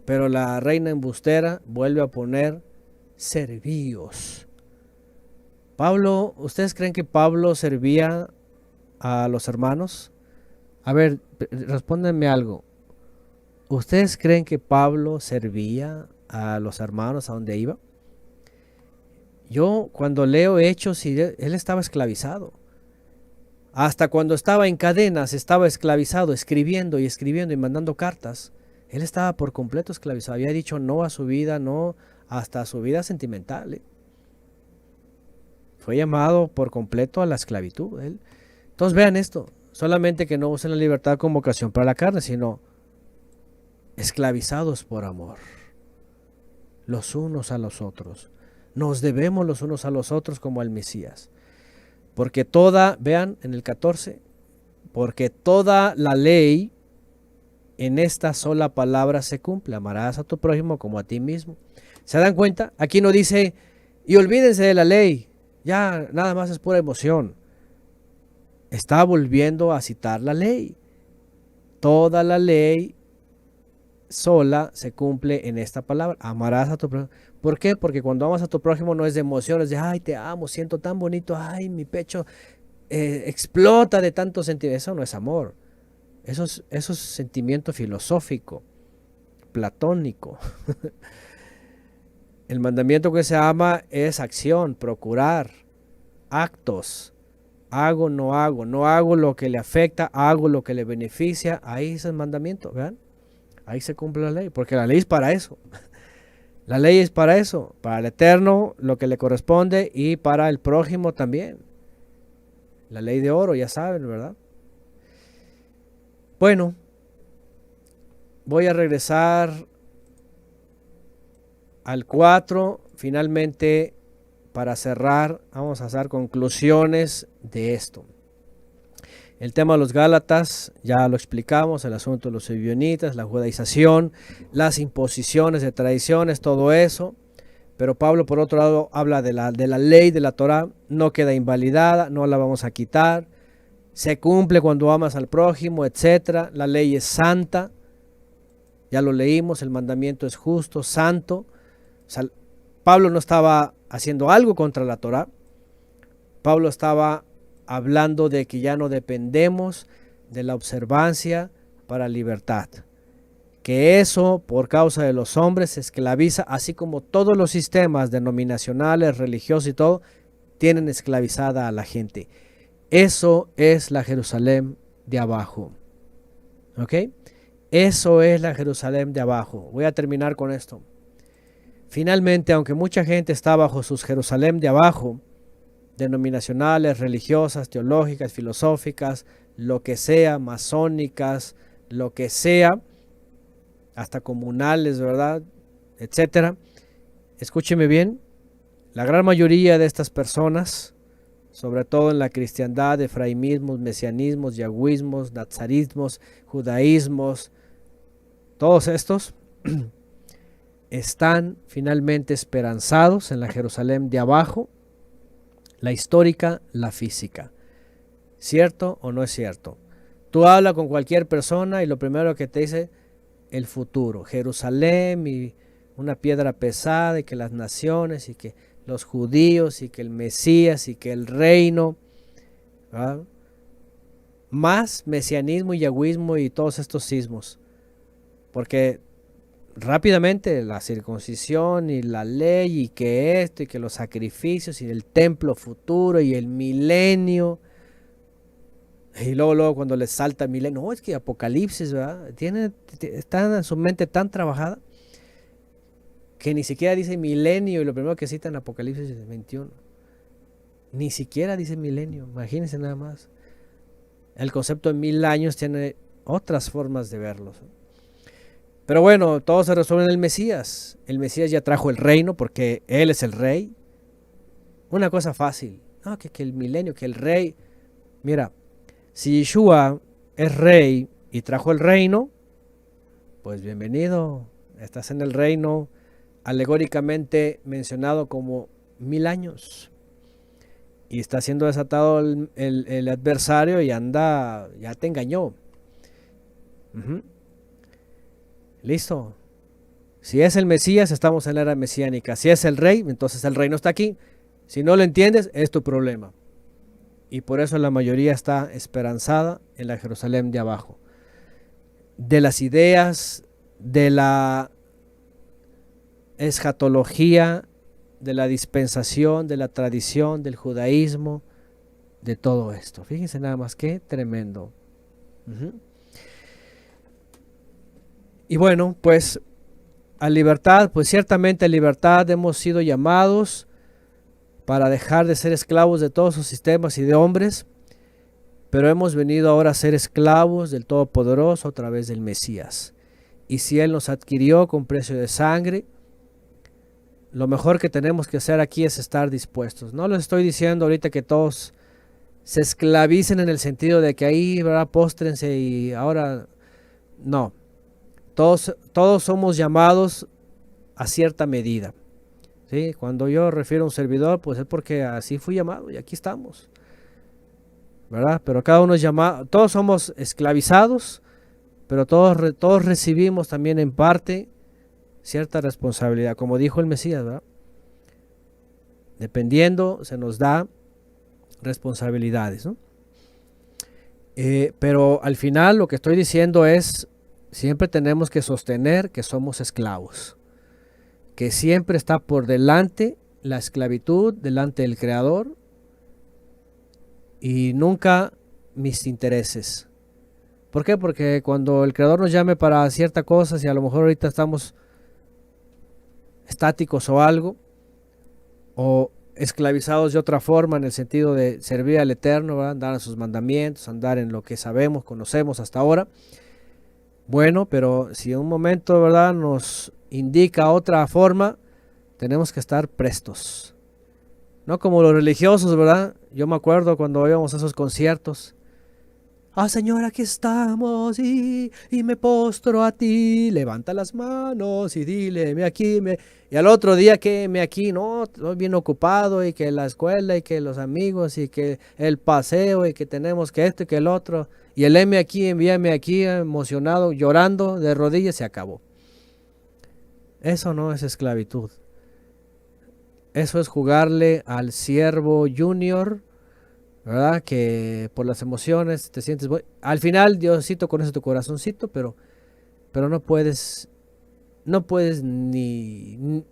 Pero la Reina Embustera vuelve a poner servíos. Pablo, ¿ustedes creen que Pablo servía a los hermanos? A ver, respóndanme algo. ¿Ustedes creen que Pablo servía a los hermanos a donde iba? Yo cuando leo Hechos, él estaba esclavizado. Hasta cuando estaba en cadenas, estaba esclavizado, escribiendo y mandando cartas. Él estaba por completo esclavizado. Había dicho no a su vida, no hasta a su vida sentimental. Fue llamado por completo a la esclavitud. Entonces vean esto. Solamente que no usen la libertad como ocasión para la carne, sino esclavizados por amor. Los unos a los otros. Nos debemos los unos a los otros como al Mesías. Porque toda, vean en el 14, porque toda la ley en esta sola palabra se cumple. Amarás a tu prójimo como a ti mismo. ¿Se dan cuenta? Aquí no dice, y olvídense de la ley. Ya, nada más es pura emoción. Está volviendo a citar la ley. Toda la ley sola se cumple en esta palabra. Amarás a tu prójimo. ¿Por qué? Porque cuando amas a tu prójimo no es de emociones, de, ay, te amo, siento tan bonito, ay, mi pecho explota de tanto sentimiento. Eso no es amor. Eso es sentimiento filosófico, platónico. El mandamiento que se ama es acción, procurar, actos. Hago, no hago. No hago lo que le afecta, hago lo que le beneficia. Ahí es el mandamiento, ¿vean? Ahí se cumple la ley, porque la ley es para eso. La ley es para eso, para el Eterno, lo que le corresponde, y para el prójimo también. La ley de oro, ya saben, ¿verdad? Bueno, voy a regresar al 4, finalmente, para cerrar, vamos a hacer conclusiones de esto. El tema de los Gálatas, ya lo explicamos, el asunto de los ebionitas, la judaización, las imposiciones de tradiciones, todo eso. Pero Pablo, por otro lado, habla de la ley de la Torá, no queda invalidada, no la vamos a quitar. Se cumple cuando amas al prójimo, etc. La ley es santa, ya lo leímos, el mandamiento es justo, santo. O sea, Pablo no estaba haciendo algo contra la Torá. Pablo estaba hablando de que ya no dependemos de la observancia para libertad. Que eso, por causa de los hombres, se esclaviza, así como todos los sistemas denominacionales, religiosos y todo, tienen esclavizada a la gente. Eso es la Jerusalén de abajo. ¿Ok? Eso es la Jerusalén de abajo. Voy a terminar con esto. Finalmente, aunque mucha gente está bajo sus Jerusalén de abajo, denominacionales, religiosas, teológicas, filosóficas, lo que sea, masónicas, lo que sea, hasta comunales, ¿verdad? Etcétera. Escúcheme bien, la gran mayoría de estas personas, sobre todo en la cristiandad, efraimismos, mesianismos, yagüismos, nazarismos, judaísmos, todos estos están finalmente esperanzados en la Jerusalén de abajo, la histórica, la física. ¿Cierto o no es cierto? Tú hablas con cualquier persona y lo primero que te dice, el futuro, Jerusalén y una piedra pesada, y que las naciones, y que los judíos, y que el Mesías, y que el reino, ¿verdad? Más mesianismo y yagüismo y todos estos sismos, porque rápidamente la circuncisión y la ley y que esto y que los sacrificios y el templo futuro y el milenio, y luego cuando les salta el milenio, no, es que Apocalipsis, ¿verdad? Está en su mente tan trabajada que ni siquiera dice milenio, y lo primero que cita en Apocalipsis es 21. Ni siquiera dice milenio, imagínense nada más. El concepto de 1000 años tiene otras formas de verlos. Pero bueno, todo se resuelve en el Mesías. El Mesías ya trajo el reino porque Él es el rey. Una cosa fácil, no, que el milenio, que el rey. Mira, si Yeshua es rey y trajo el reino, pues bienvenido, estás en el reino alegóricamente mencionado como 1000 años. Y está siendo desatado el adversario y anda, ya te engañó. Listo. Si es el Mesías, estamos en la era mesiánica. Si es el rey, entonces el reino está aquí. Si no lo entiendes, es tu problema. Y por eso la mayoría está esperanzada en la Jerusalén de abajo. De las ideas, de la escatología, de la dispensación, de la tradición, del judaísmo, de todo esto. Fíjense nada más, qué tremendo. Y bueno, pues a libertad, pues ciertamente a libertad hemos sido llamados para dejar de ser esclavos de todos sus sistemas y de hombres, pero hemos venido ahora a ser esclavos del Todopoderoso a través del Mesías. Y si Él nos adquirió con precio de sangre, lo mejor que tenemos que hacer aquí es estar dispuestos. No les estoy diciendo ahorita que todos se esclavicen en el sentido de que ahí, ¿verdad? Póstrense y ahora no. Todos somos llamados a cierta medida. ¿Sí? Cuando yo refiero a un servidor, pues es porque así fui llamado y aquí estamos, ¿verdad? Pero cada uno es llamado, todos somos esclavizados, pero todos recibimos también en parte cierta responsabilidad, como dijo el Mesías, ¿verdad? Dependiendo, se nos da responsabilidades, ¿no? Pero al final lo que estoy diciendo es, siempre tenemos que sostener que somos esclavos, que siempre está por delante la esclavitud, delante del Creador, y nunca mis intereses. ¿Por qué? Porque cuando el Creador nos llame para cierta cosa, si a lo mejor ahorita estamos estáticos o algo, o esclavizados de otra forma en el sentido de servir al Eterno, ¿verdad? Andar en sus mandamientos, andar en lo que sabemos, conocemos hasta ahora. Bueno, pero si en un momento, ¿verdad?, nos indica otra forma, tenemos que estar prestos. No como los religiosos, ¿verdad? Yo me acuerdo cuando íbamos a esos conciertos. Ah, Señor, aquí estamos y me postro a ti. Levanta las manos y dile, heme aquí. Y al otro día que heme aquí, no, estoy bien ocupado y que la escuela y que los amigos y que el paseo y que tenemos que esto y que el otro. Y el heme aquí, envíame aquí, emocionado, llorando de rodillas, se acabó. Eso no es esclavitud. Eso es jugarle al siervo junior, ¿verdad? Que por las emociones te sientes... Al final, Diosito conoce tu corazoncito, pero no puedes ni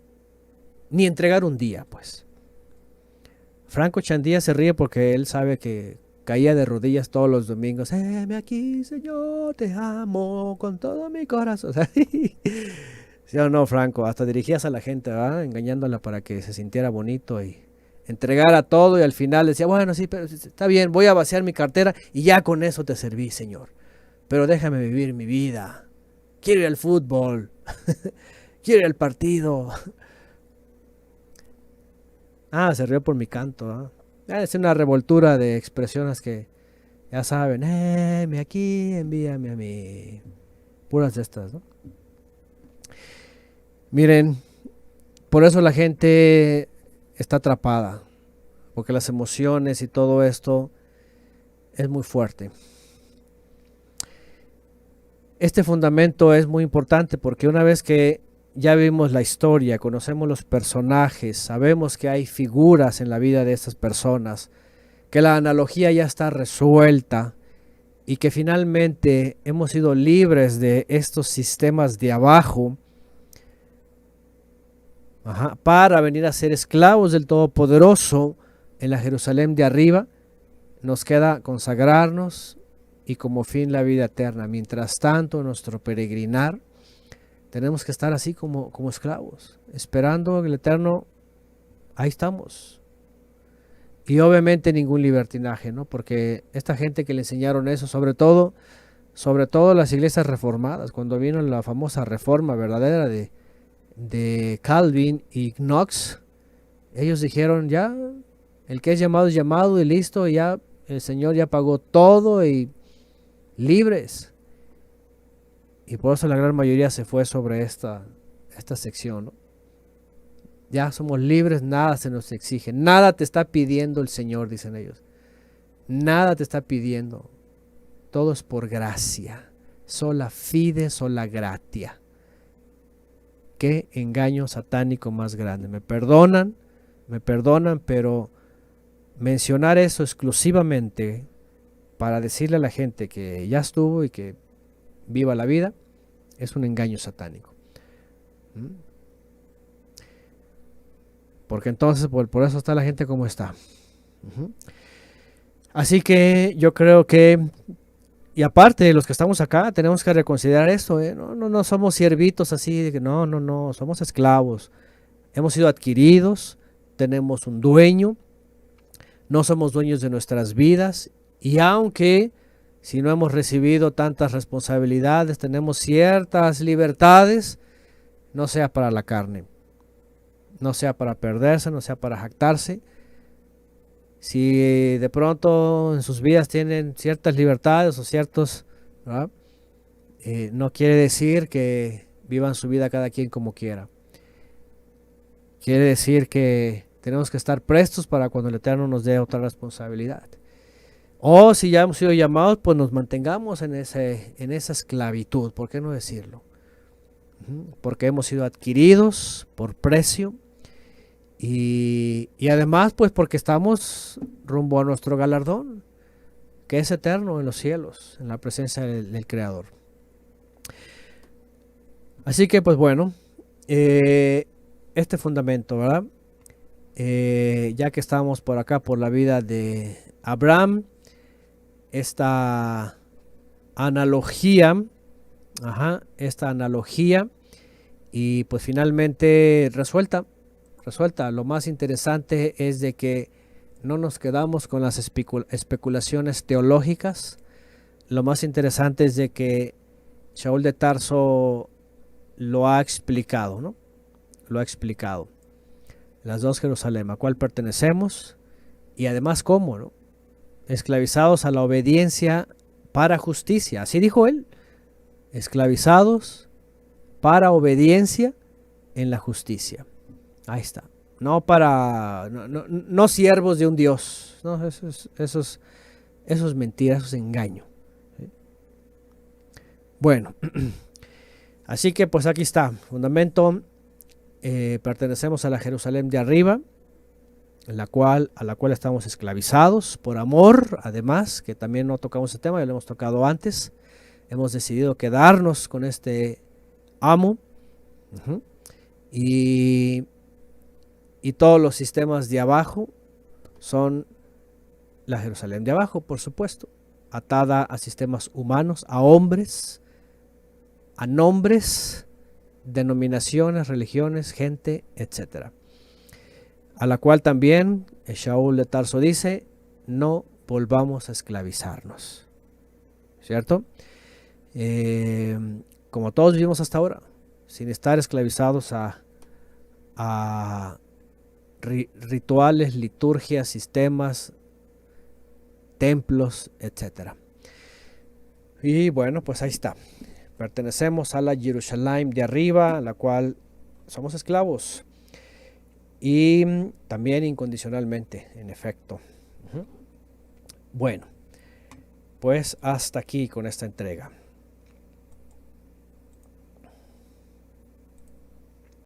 entregar un día, pues. Franco Chandía se ríe porque él sabe que caía de rodillas todos los domingos. Heme aquí, Señor, te amo con todo mi corazón. ¿Sí o no, Franco? Hasta dirigías a la gente, ¿verdad? Engañándola para que se sintiera bonito y entregara todo, y al final decía, bueno, sí, pero está bien, voy a vaciar mi cartera y ya con eso te serví, Señor. Pero déjame vivir mi vida. Quiero ir al fútbol. Quiero ir al partido. Ah, se rió por mi canto, ¿eh? Es una revoltura de expresiones que ya saben. Me aquí, envíame a mí. Puras de estas, ¿no? Miren, por eso la gente está atrapada, porque las emociones y todo esto es muy fuerte. Este fundamento es muy importante porque una vez que ya vimos la historia, conocemos los personajes, sabemos que hay figuras en la vida de estas personas, que la analogía ya está resuelta y que finalmente hemos sido libres de estos sistemas de abajo, para venir a ser esclavos del Todopoderoso en la Jerusalén de arriba, nos queda consagrarnos y como fin la vida eterna. Mientras tanto, nuestro peregrinar, tenemos que estar así como esclavos, esperando el Eterno. Ahí estamos. Y obviamente ningún libertinaje, ¿no? Porque esta gente que le enseñaron eso, sobre todo las iglesias reformadas, cuando vino la famosa reforma verdadera de Calvin y Knox, ellos dijeron, ya, el que es llamado y listo, ya el Señor ya pagó todo y libres. Y por eso la gran mayoría se fue sobre esta sección, ¿no? Ya somos libres, nada se nos exige, nada te está pidiendo el Señor, dicen ellos. Nada te está pidiendo. Todo es por gracia. Sola fide, sola gratia. Qué engaño satánico más grande. Me perdonan, pero mencionar eso exclusivamente para decirle a la gente que ya estuvo y que viva la vida es un engaño satánico. Porque entonces por eso está la gente como está. Así que yo creo que, y aparte de los que estamos acá, tenemos que reconsiderar esto, ¿eh? No somos siervitos así, de que no, somos esclavos. Hemos sido adquiridos, tenemos un dueño, no somos dueños de nuestras vidas, y aunque si no hemos recibido tantas responsabilidades, tenemos ciertas libertades, no sea para la carne, no sea para perderse, no sea para jactarse, Si de pronto en sus vidas tienen ciertas libertades o ciertos, ¿verdad? No quiere decir que vivan su vida cada quien como quiera. Quiere decir que tenemos que estar prestos para cuando el Eterno nos dé otra responsabilidad. O si ya hemos sido llamados, pues nos mantengamos en esa esclavitud, ¿por qué no decirlo? Porque hemos sido adquiridos por precio y además pues porque estamos rumbo a nuestro galardón, que es eterno en los cielos, en la presencia del Creador. Así que pues bueno, este fundamento, ¿verdad? Ya que estamos por acá por la vida de Abraham, esta analogía, y pues finalmente resuelta. Lo más interesante es de que no nos quedamos con las especulaciones teológicas. Lo más interesante es de que Shaul de Tarso lo ha explicado, ¿no? Lo ha explicado. Las dos Jerusalén, ¿a cuál pertenecemos? Y además, ¿cómo, no? Esclavizados a la obediencia para justicia. Así dijo él. Esclavizados para obediencia en la justicia. Ahí está. No siervos de un Dios. No, eso es mentira, eso es engaño. ¿Sí? Bueno, así que pues aquí está. Fundamento. Pertenecemos a la Jerusalén de arriba, a la cual estamos esclavizados por amor, además, que también no tocamos ese tema, ya lo hemos tocado antes. Hemos decidido quedarnos con este amo. Y todos los sistemas de abajo son la Jerusalén de abajo, por supuesto, atada a sistemas humanos, a hombres, a nombres, denominaciones, religiones, gente, etc. A la cual también Shaul de Tarso dice, no volvamos a esclavizarnos. ¿Cierto? Como todos vivimos hasta ahora, sin estar esclavizados a rituales, liturgias, sistemas, templos, etc. Y bueno, pues ahí está. Pertenecemos a la Jerusalén de arriba, a la cual somos esclavos. Y también incondicionalmente, en efecto. Bueno, pues hasta aquí con esta entrega.